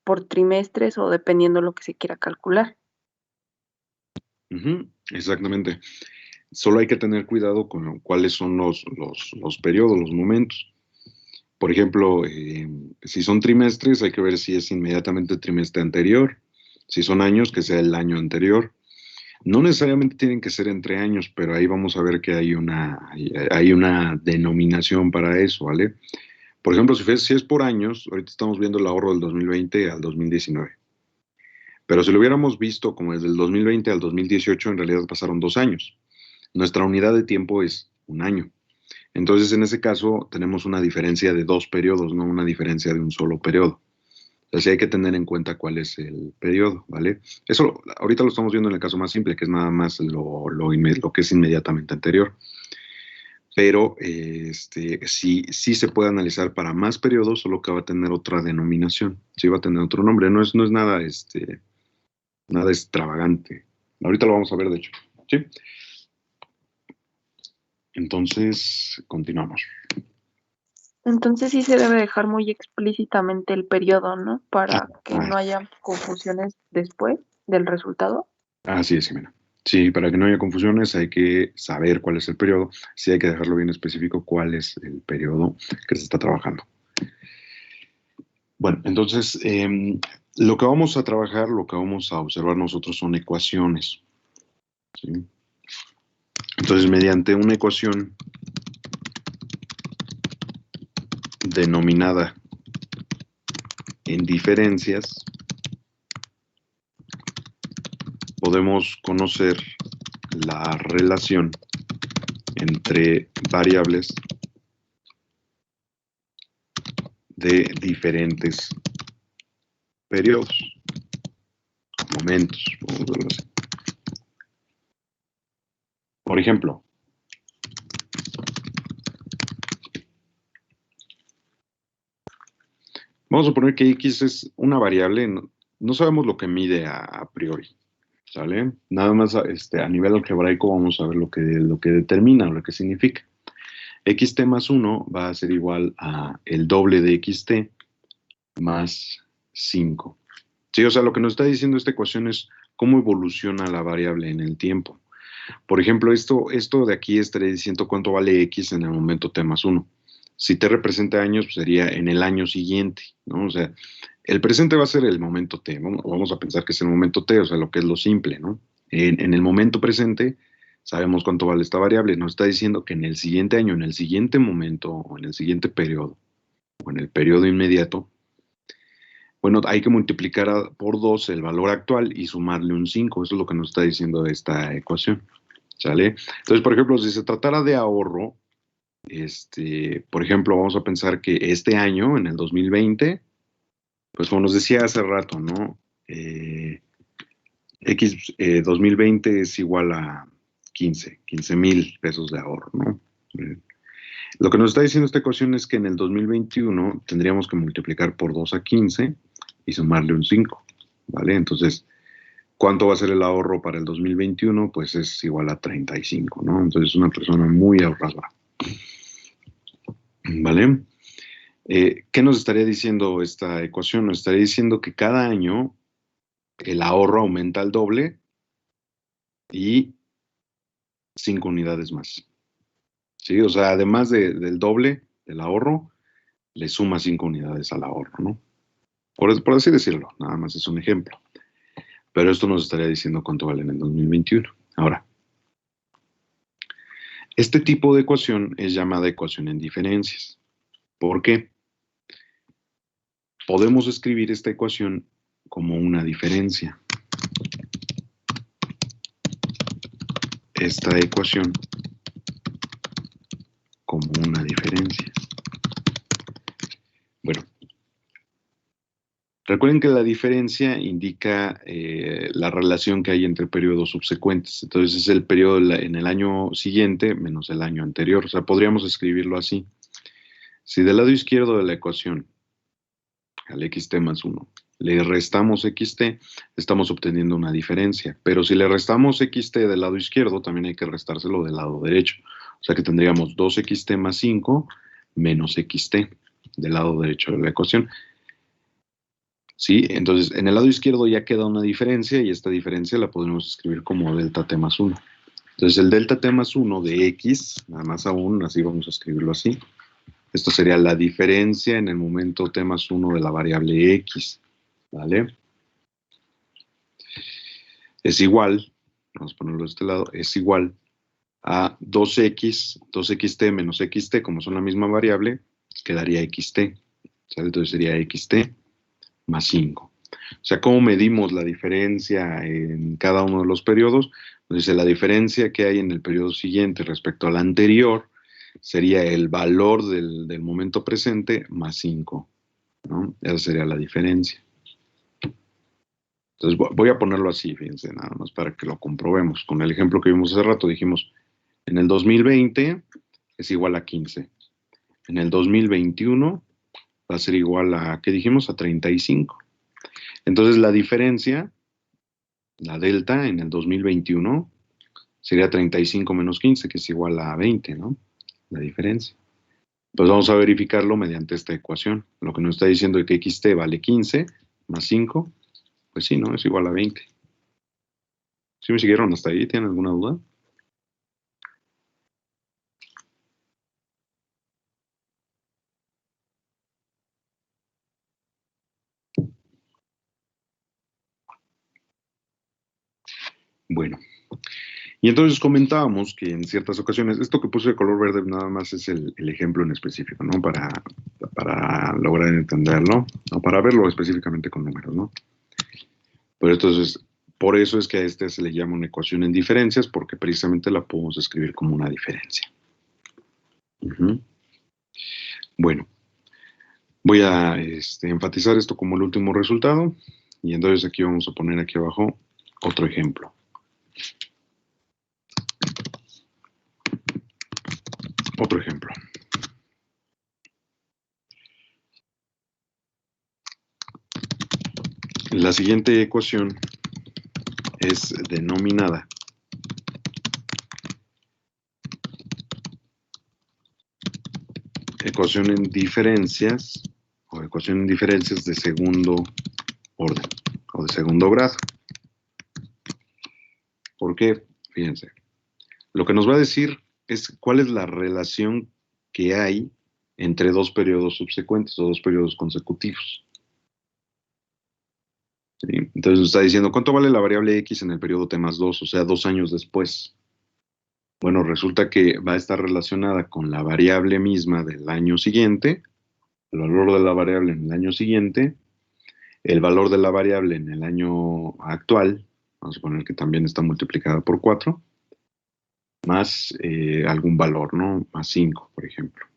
por trimestres o dependiendo lo que se quiera calcular. Exactamente. Solo hay que tener cuidado con cuáles son los periodos, los momentos. Por ejemplo, si son trimestres, hay que ver si es inmediatamente el trimestre anterior. Si son años, que sea el año anterior. No necesariamente tienen que ser entre años, pero ahí vamos a ver que hay una denominación para eso, ¿vale? Por ejemplo, si es por años, ahorita estamos viendo el ahorro del 2020 al 2019. Pero si lo hubiéramos visto como desde el 2020 al 2018, en realidad pasaron 2 años. Nuestra unidad de tiempo es un año. Entonces, en ese caso, tenemos una diferencia de 2 periodos, no una diferencia de un solo periodo. Entonces, hay que tener en cuenta cuál es el periodo, ¿vale? Eso ahorita lo estamos viendo en el caso más simple, que es nada más lo que es inmediatamente anterior. Pero sí se puede analizar para más periodos, solo que va a tener otra denominación. Sí va a tener otro nombre. No es nada, nada extravagante. Ahorita lo vamos a ver, de hecho. ¿Sí? Entonces, continuamos. Entonces sí se debe dejar muy explícitamente el periodo, ¿no? Para que no haya confusiones después del resultado. Así es, Jimena. Sí, para que no haya confusiones hay que saber cuál es el periodo. Sí hay que dejarlo bien específico cuál es el periodo que se está trabajando. Bueno, entonces, lo que vamos a trabajar, lo que vamos a observar nosotros son ecuaciones. ¿Sí? Entonces, mediante una ecuación denominada en diferencias, podemos conocer la relación entre variables de diferentes periodos, momentos, vamos a verlo así. Por ejemplo, vamos a suponer que X es una variable, no sabemos lo que mide a priori, ¿sale? Nada más a nivel algebraico vamos a ver lo que determina, lo que significa. Xt más 1 va a ser igual a el doble de xt más 5. Sí, o sea, lo que nos está diciendo esta ecuación es cómo evoluciona la variable en el tiempo. Por ejemplo, esto de aquí estaría diciendo cuánto vale x en el momento t más 1. Si t representa años, pues sería en el año siguiente, ¿no? O sea, el presente va a ser el momento t, ¿no? Vamos a pensar que es el momento t, o sea, lo que es lo simple, ¿no? En el momento presente sabemos cuánto vale esta variable. Nos está diciendo que en el siguiente año, en el siguiente momento, o en el siguiente periodo, o en el periodo inmediato, bueno, hay que multiplicar por 2 el valor actual y sumarle un 5. Eso es lo que nos está diciendo esta ecuación, ¿sale? Entonces, por ejemplo, si se tratara de ahorro, por ejemplo, vamos a pensar que este año, en el 2020, pues como nos decía hace rato, ¿no? 2020 es igual a 15,000 pesos de ahorro, ¿no? Lo que nos está diciendo esta ecuación es que en el 2021 tendríamos que multiplicar por 2 a 15 y sumarle un 5, ¿vale? Entonces, ¿cuánto va a ser el ahorro para el 2021? Pues es igual a 35, ¿no? Entonces, es una persona muy ahorradora, ¿vale? ¿Qué nos estaría diciendo esta ecuación? Nos estaría diciendo que cada año el ahorro aumenta al doble y 5 unidades más. ¿Sí? O sea, además del doble del ahorro, le suma 5 unidades al ahorro, ¿no? Por así decirlo, nada más es un ejemplo. Pero esto nos estaría diciendo cuánto vale en el 2021. Ahora, este tipo de ecuación es llamada ecuación en diferencias. ¿Por qué? Podemos escribir esta ecuación como una diferencia. Esta ecuación como una diferencia. Bueno, recuerden que la diferencia indica la relación que hay entre periodos subsecuentes. Entonces es el periodo en el año siguiente menos el año anterior. O sea, podríamos escribirlo así. Si del lado izquierdo de la ecuación, al xt más 1, le restamos xt, estamos obteniendo una diferencia. Pero si le restamos xt del lado izquierdo, también hay que restárselo del lado derecho. O sea que tendríamos 2xt más 5 menos xt del lado derecho de la ecuación. ¿Sí? Entonces, en el lado izquierdo ya queda una diferencia y esta diferencia la podemos escribir como delta t más 1. Entonces, el delta t más 1 de x, nada más aún, así vamos a escribirlo así, Esto sería la diferencia en el momento t más 1 de la variable x, ¿vale? Es igual, vamos a ponerlo de este lado, es igual a 2xt menos xt, como son la misma variable, quedaría xt, ¿sale? Entonces sería xt más 5. O sea, ¿cómo medimos la diferencia en cada uno de los periodos? Pues dice, la diferencia que hay en el periodo siguiente respecto al anterior sería el valor del momento presente más 5, ¿no? Esa sería la diferencia. Entonces voy a ponerlo así, fíjense, nada más para que lo comprobemos. Con el ejemplo que vimos hace rato, dijimos, en el 2020 es igual a 15. En el 2021 va a ser igual a, ¿qué dijimos? A 35. Entonces la diferencia, la delta en el 2021, sería 35 menos 15, que es igual a 20, ¿no? La diferencia. Pues vamos a verificarlo mediante esta ecuación. Lo que nos está diciendo es que xt vale 15 más 5, pues sí, ¿no? Es igual a 20. ¿Sí me siguieron hasta ahí? ¿Tienen alguna duda? Bueno, y entonces comentábamos que en ciertas ocasiones, esto que puse de color verde nada más es el ejemplo en específico, ¿no? Para lograr entenderlo, ¿no? Para verlo específicamente con números, ¿no? Pero entonces, por eso es que a este se le llama una ecuación en diferencias, porque precisamente la podemos escribir como una diferencia. Bueno, voy a enfatizar esto como el último resultado, y entonces aquí vamos a poner aquí abajo otro ejemplo. Otro ejemplo. La siguiente ecuación es denominada ecuación en diferencias o ecuación en diferencias de segundo orden o de segundo grado. ¿Por qué? Fíjense. Lo que nos va a decir es cuál es la relación que hay entre dos periodos subsecuentes o dos periodos consecutivos. ¿Sí? Entonces nos está diciendo, ¿cuánto vale la variable x en el periodo t más 2? O sea, 2 años después. Bueno, resulta que va a estar relacionada con la variable misma del año siguiente, el valor de la variable en el año siguiente, el valor de la variable en el año actual, vamos a poner que también está multiplicada por 4, más algún valor, ¿no? Más 5, por ejemplo.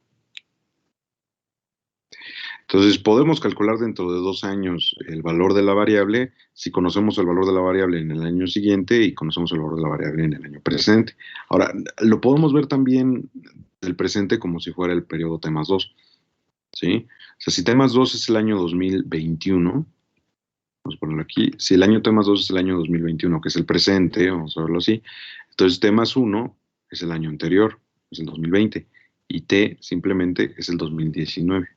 Entonces, podemos calcular dentro de 2 años el valor de la variable si conocemos el valor de la variable en el año siguiente y conocemos el valor de la variable en el año presente. Ahora, lo podemos ver también del presente como si fuera el periodo t más 2, ¿sí? O sea, si t más 2 es el año 2021, vamos a ponerlo aquí, si el año t más 2 es el año 2021, que es el presente, vamos a verlo así, entonces t más 1 es el año anterior, es el 2020, y t simplemente es el 2019.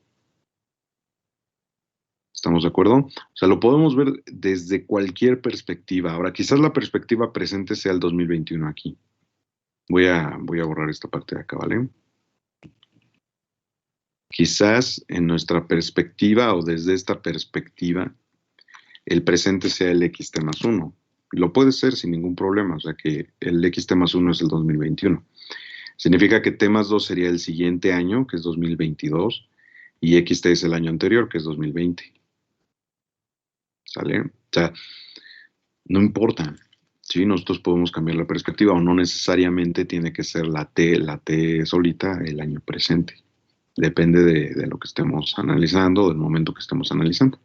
¿Estamos de acuerdo? O sea, lo podemos ver desde cualquier perspectiva. Ahora, quizás la perspectiva presente sea el 2021 aquí. Voy a borrar esta parte de acá, ¿vale? Quizás en nuestra perspectiva o desde esta perspectiva, el presente sea el xt más 1. Lo puede ser sin ningún problema, o sea que el xt más 1 es el 2021. Significa que t más 2 sería el siguiente año, que es 2022, y xt es el año anterior, que es 2020. ¿Sale? O sea, no importa, ¿sí? Nosotros podemos cambiar la perspectiva o no necesariamente tiene que ser la T solita el año presente. Depende de lo que estemos analizando, del momento que estemos analizando.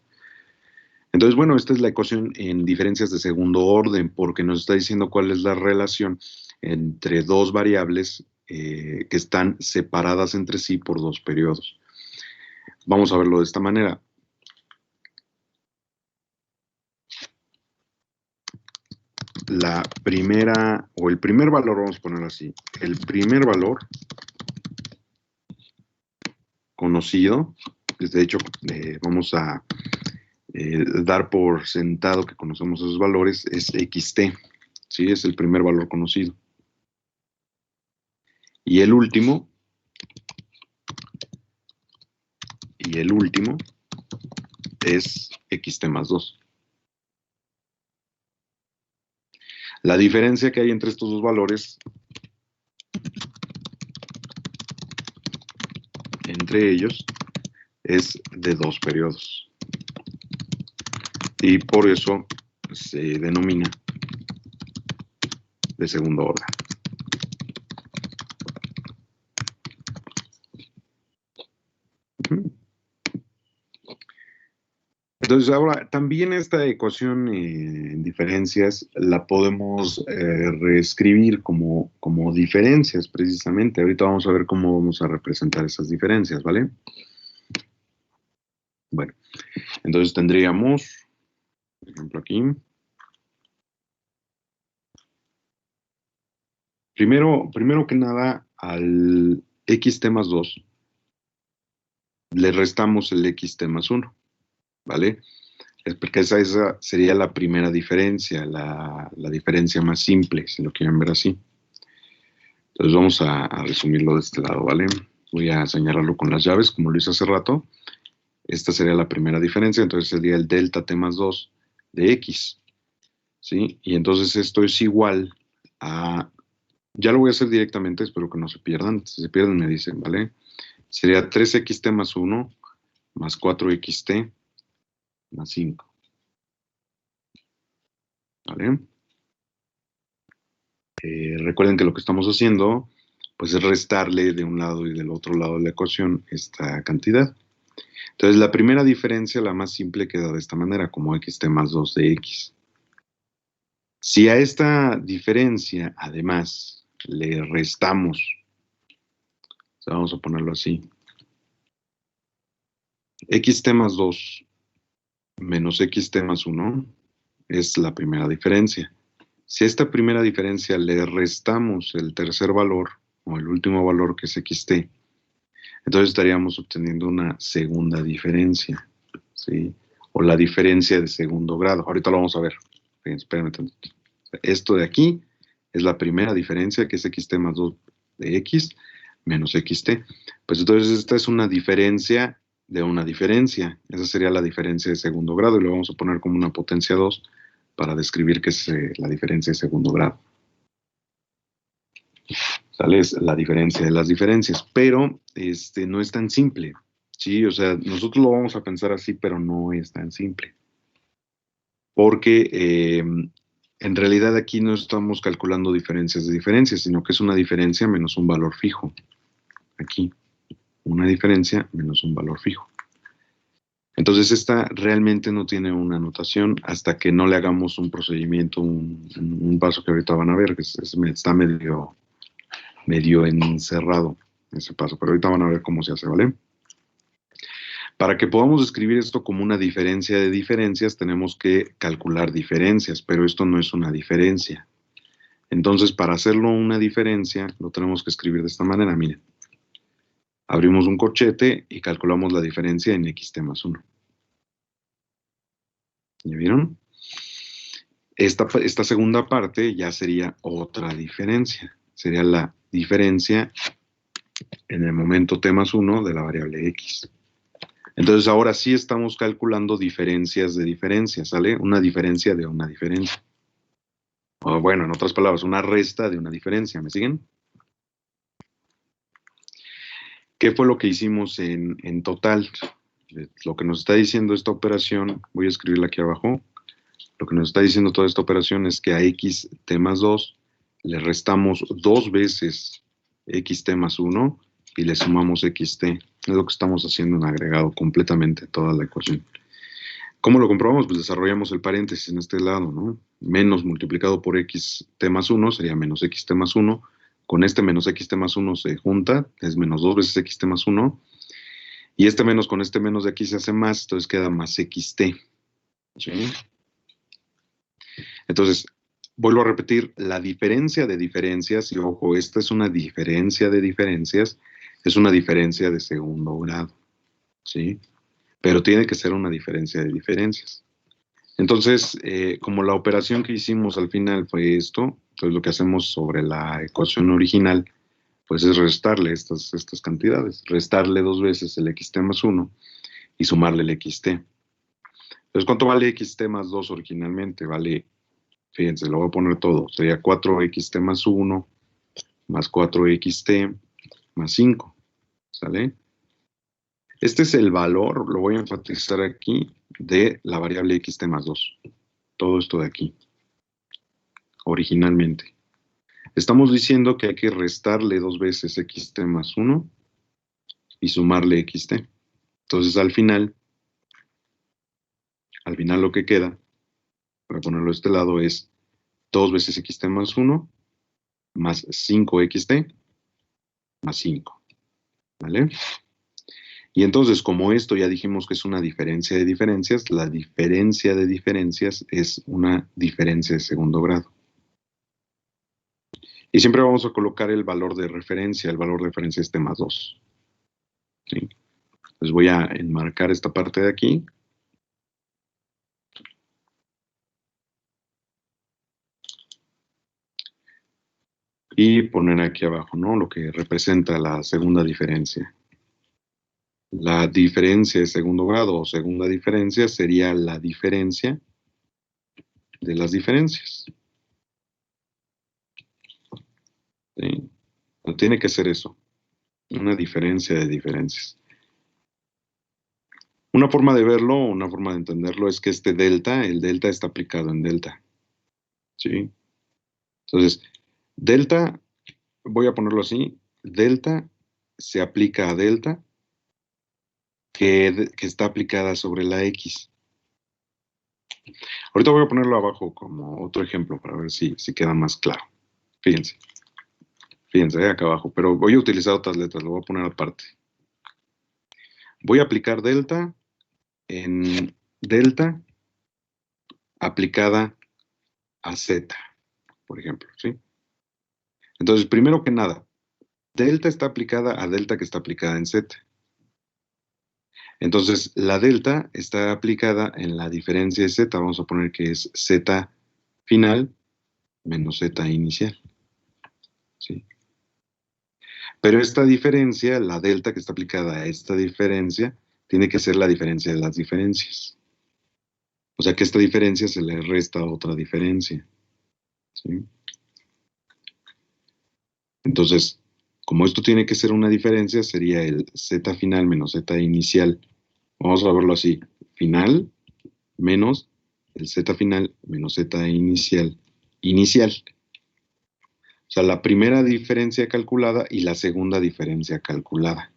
Entonces, bueno, esta es la ecuación en diferencias de segundo orden porque nos está diciendo cuál es la relación entre dos variables que están separadas entre sí por dos periodos. Vamos a verlo de esta manera. La primera, o el primer valor, vamos a ponerlo así, el primer valor conocido, de hecho, vamos a dar por sentado que conocemos esos valores, es xt, ¿sí? Es el primer valor conocido. Y el último y el último es xt más 2. La diferencia que hay entre estos dos valores, entre ellos, es de 2 periodos. Y por eso se denomina de segundo orden. Entonces ahora también esta ecuación en diferencias la podemos reescribir como diferencias precisamente. Ahorita vamos a ver cómo vamos a representar esas diferencias, ¿vale? Bueno, entonces tendríamos, por ejemplo aquí, primero que nada al xt más 2 le restamos el xt más 1. ¿Vale? Es porque esa sería la primera diferencia, la diferencia más simple, si lo quieren ver así. Entonces vamos a resumirlo de este lado, ¿vale? Voy a señalarlo con las llaves, como lo hice hace rato. Esta sería la primera diferencia, entonces sería el delta t más 2 de x, ¿sí? Y entonces esto es igual a... Ya lo voy a hacer directamente, espero que no se pierdan. Si se pierden me dicen, ¿vale? Sería 3xt más 1 más 4xt más 5. ¿Vale? Recuerden que lo que estamos haciendo pues es restarle de un lado y del otro lado de la ecuación esta cantidad. Entonces la primera diferencia, la más simple, queda de esta manera, como xt más 2 de x. Si a esta diferencia además le restamos, o sea, vamos a ponerlo así, xt más 2 menos xt más 1 es la primera diferencia. Si a esta primera diferencia le restamos el tercer valor, o el último valor que es xt, entonces estaríamos obteniendo una segunda diferencia, ¿sí? O la diferencia de segundo grado. Ahorita lo vamos a ver. Espérenme tantito. Esto de aquí es la primera diferencia, que es xt más 2 de x menos xt. Pues entonces esta es una diferencia de una diferencia. Esa sería la diferencia de segundo grado y lo vamos a poner como una potencia 2 para describir qué es la diferencia de segundo grado. ¿Sale? Es la diferencia de las diferencias, pero no es tan simple, ¿sí? O sea, nosotros lo vamos a pensar así, pero no es tan simple. Porque en realidad aquí no estamos calculando diferencias de diferencias, sino que es una diferencia menos un valor fijo. Aquí, una diferencia menos un valor fijo. Entonces esta realmente no tiene una notación hasta que no le hagamos un procedimiento, un paso que ahorita van a ver, que está medio encerrado ese paso, pero ahorita van a ver cómo se hace, ¿vale? Para que podamos escribir esto como una diferencia de diferencias, tenemos que calcular diferencias, pero esto no es una diferencia. Entonces, para hacerlo una diferencia, lo tenemos que escribir de esta manera, miren. Abrimos un corchete y calculamos la diferencia en xt más 1. ¿Ya vieron? Esta segunda parte ya sería otra diferencia. Sería la diferencia en el momento t más 1 de la variable x. Entonces ahora sí estamos calculando diferencias de diferencias, ¿sale? Una diferencia de una diferencia. O bueno, en otras palabras, una resta de una diferencia. ¿Me siguen? ¿Qué fue lo que hicimos en total? Lo que nos está diciendo esta operación, voy a escribirla aquí abajo, lo que nos está diciendo toda esta operación es que a xt más 2 le restamos 2 veces xt más 1 y le sumamos xt. Es lo que estamos haciendo en agregado completamente toda la ecuación. ¿Cómo lo comprobamos? Pues desarrollamos el paréntesis en este lado, ¿no? Menos multiplicado por xt más 1 sería menos xt más 1. Con este menos xt más 1 se junta, es menos 2 veces xt más 1. Y este menos con este menos de aquí se hace más, entonces queda más xt. ¿Sí? Entonces, vuelvo a repetir, la diferencia de diferencias, y ojo, esta es una diferencia de diferencias, es una diferencia de segundo grado. ¿Sí? Pero tiene que ser una diferencia de diferencias. Entonces, como la operación que hicimos al final fue esto, entonces lo que hacemos sobre la ecuación original, Pues es restarle estas cantidades. Restarle 2 veces el xt más 1 y sumarle el xt. Entonces, ¿cuánto vale xt más 2 originalmente? Vale, fíjense, lo voy a poner todo. Sería 4xt más 1 más 4xt más 5. ¿Sale? Este es el valor, lo voy a enfatizar aquí, de la variable xt más 2. Todo esto de aquí. Originalmente. Estamos diciendo que hay que restarle 2 veces xt más 1 y sumarle xt. Entonces, al final lo que queda, voy a ponerlo de este lado, es 2 veces xt más 1 más 5xt más 5. ¿Vale? Y entonces, como esto ya dijimos que es una diferencia de diferencias, la diferencia de diferencias es una diferencia de segundo grado. Y siempre vamos a colocar el valor de referencia. El valor de referencia es t más 2. ¿Sí? Entonces voy a enmarcar esta parte de aquí. Y poner aquí abajo, ¿no? Lo que representa la segunda diferencia. La diferencia de segundo grado o segunda diferencia sería la diferencia de las diferencias. ¿Sí? No tiene que ser eso. Una diferencia de diferencias. Una forma de verlo, una forma de entenderlo es que este delta, el delta está aplicado en delta. ¿Sí? Entonces, delta, voy a ponerlo así, delta se aplica a delta que está aplicada sobre la X. Ahorita voy a ponerlo abajo como otro ejemplo para ver si queda más claro. Fíjense. Fíjense, acá abajo. Pero voy a utilizar otras letras, lo voy a poner aparte. Voy a aplicar delta en delta aplicada a Z, por ejemplo, ¿sí? Entonces, primero que nada, delta está aplicada a delta que está aplicada en Z. Entonces, la delta está aplicada en la diferencia de Z. Vamos a poner que es Z final menos Z inicial. ¿Sí? Pero esta diferencia, la delta que está aplicada a esta diferencia, tiene que ser la diferencia de las diferencias. O sea que esta diferencia se le resta a otra diferencia. ¿Sí? Entonces, como esto tiene que ser una diferencia, sería el Z final menos Z inicial. Vamos a verlo así. Final menos el Z final menos Z inicial. Inicial. O sea, la primera diferencia calculada y la segunda diferencia calculada.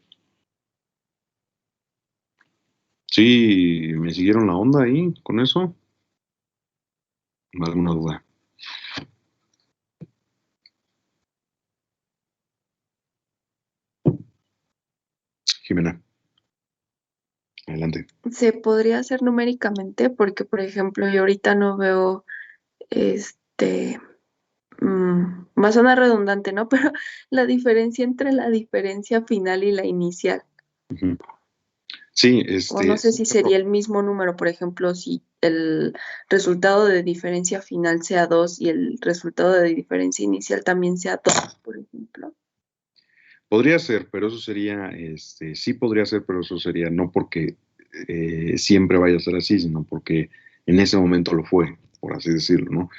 ¿Sí me siguieron la onda ahí con eso? ¿Alguna duda? Jimena, adelante. Se podría hacer numéricamente porque, por ejemplo, yo ahorita no veo, va a sonar redundante, ¿no? Pero la diferencia entre la diferencia final y la inicial. Uh-huh. Sí, O no sé si sería el mismo número, por ejemplo, si el resultado de diferencia final sea 2 y el resultado de diferencia inicial también sea 2, por ejemplo. Podría ser, pero eso sería, sí podría ser, pero eso sería no porque siempre vaya a ser así, sino porque en ese momento lo fue, por así decirlo, ¿no?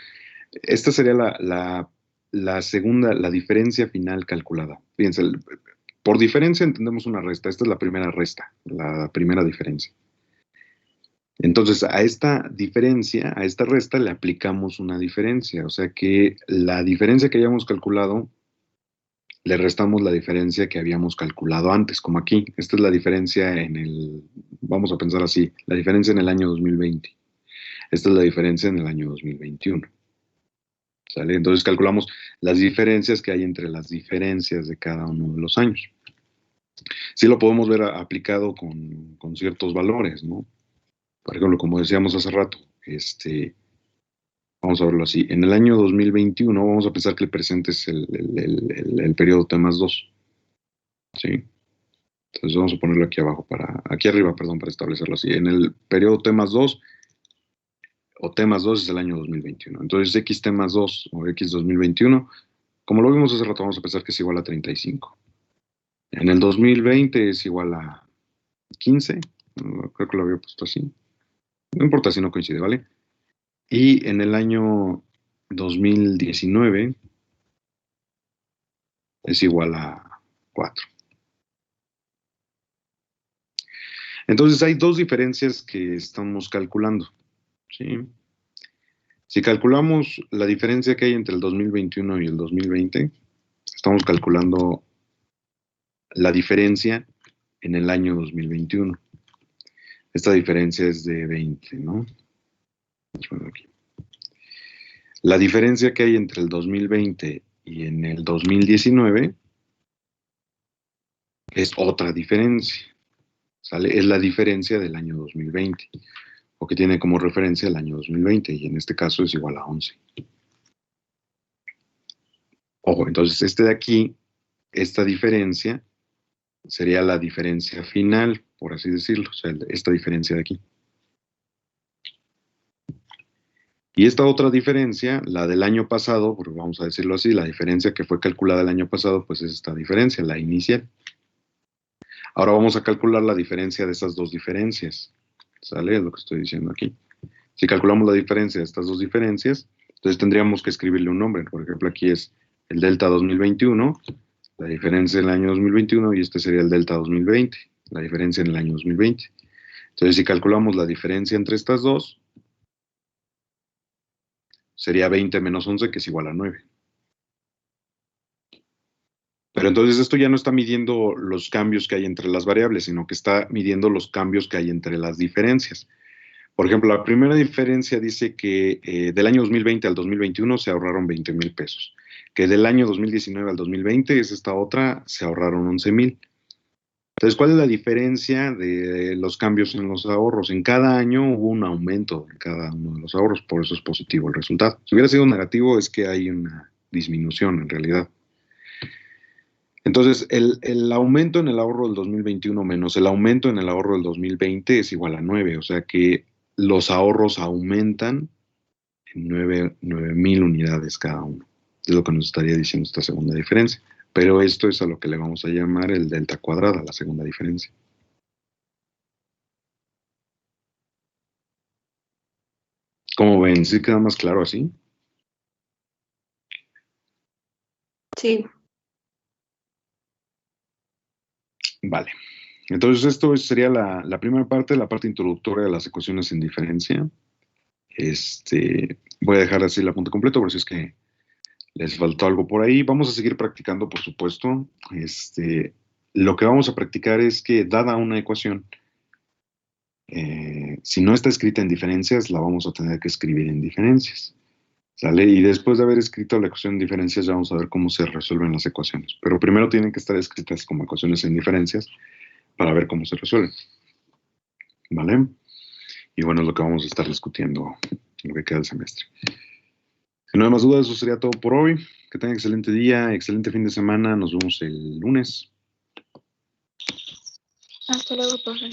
Esta sería la segunda, la diferencia final calculada. Fíjense, por diferencia entendemos una resta. Esta es la primera resta, la primera diferencia. Entonces, a esta diferencia, a esta resta le aplicamos una diferencia. O sea que la diferencia que hayamos calculado, le restamos la diferencia que habíamos calculado antes, como aquí. Esta es la diferencia vamos a pensar así, la diferencia en el año 2020. Esta es la diferencia en el año 2021. ¿Sale? Entonces calculamos las diferencias que hay entre las diferencias de cada uno de los años. Sí lo podemos ver aplicado con ciertos valores, ¿no? Por ejemplo, como decíamos hace rato, vamos a verlo así. En el año 2021 vamos a pensar que el presente es el periodo T más 2. ¿Sí? Entonces vamos a ponerlo aquí abajo, aquí arriba, perdón, para establecerlo así. En el periodo T más 2, o T más 2 es el año 2021. Entonces X T más 2 o X 2021 como lo vimos hace rato, vamos a pensar que es igual a 35. En el 2020 es igual a 15. Creo que lo había puesto así. No importa si no coincide, ¿vale? Y en el año 2019 es igual a 4. Entonces hay dos diferencias que estamos calculando, ¿sí? Si calculamos la diferencia que hay entre el 2021 y el 2020, estamos calculando la diferencia en el año 2021. Esta diferencia es de 20, ¿no? Vamos a poner aquí. La diferencia que hay entre el 2020 y en el 2019 es otra diferencia, ¿sale? Es la diferencia del año 2020, o que tiene como referencia el año 2020, y en este caso es igual a 11. Ojo, entonces este de aquí, esta diferencia, sería la diferencia final, por así decirlo, o sea, esta diferencia de aquí. Y esta otra diferencia, la del año pasado, porque vamos a decirlo así, la diferencia que fue calculada el año pasado, pues es esta diferencia, la inicial. Ahora vamos a calcular la diferencia de estas dos diferencias, ¿sale? Es lo que estoy diciendo aquí. Si calculamos la diferencia de estas dos diferencias, entonces tendríamos que escribirle un nombre. Por ejemplo, aquí es el delta 2021, la diferencia en el año 2021, y este sería el delta 2020, la diferencia en el año 2020. Entonces, si calculamos la diferencia entre estas dos, sería 20 menos 11, que es igual a 9. Pero entonces esto ya no está midiendo los cambios que hay entre las variables, sino que está midiendo los cambios que hay entre las diferencias. Por ejemplo, la primera diferencia dice que del año 2020 al 2021 se ahorraron 20,000 pesos. Que del año 2019 al 2020, es esta otra, se ahorraron 11,000. Entonces, ¿cuál es la diferencia de los cambios en los ahorros? En cada año hubo un aumento en cada uno de los ahorros, por eso es positivo el resultado. Si hubiera sido negativo, es que hay una disminución en realidad. Entonces, el aumento en el ahorro del 2021 menos el aumento en el ahorro del 2020 es igual a 9, o sea que los ahorros aumentan en 9,000 unidades cada uno. Es lo que nos estaría diciendo esta segunda diferencia. Pero esto es a lo que le vamos a llamar el delta cuadrada, la segunda diferencia. ¿Cómo ven? ¿Sí queda más claro así? Sí. Vale. Entonces esto sería la primera parte, la parte introductoria de las ecuaciones en diferencia. Voy a dejar así el apunte completo, por si es que les faltó algo por ahí. Vamos a seguir practicando, por supuesto. Lo que vamos a practicar es que, dada una ecuación, si no está escrita en diferencias, la vamos a tener que escribir en diferencias, ¿sale? Y después de haber escrito la ecuación en diferencias, ya vamos a ver cómo se resuelven las ecuaciones. Pero primero tienen que estar escritas como ecuaciones en diferencias para ver cómo se resuelven, ¿vale? Y bueno, es lo que vamos a estar discutiendo en lo que queda del semestre. Si no hay más dudas, eso sería todo por hoy. Que tengan excelente día, excelente fin de semana. Nos vemos el lunes. Hasta luego, profe.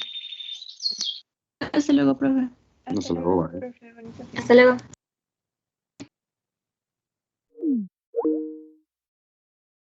Hasta luego, profe. Hasta luego. profe, bonito fin. Hasta luego.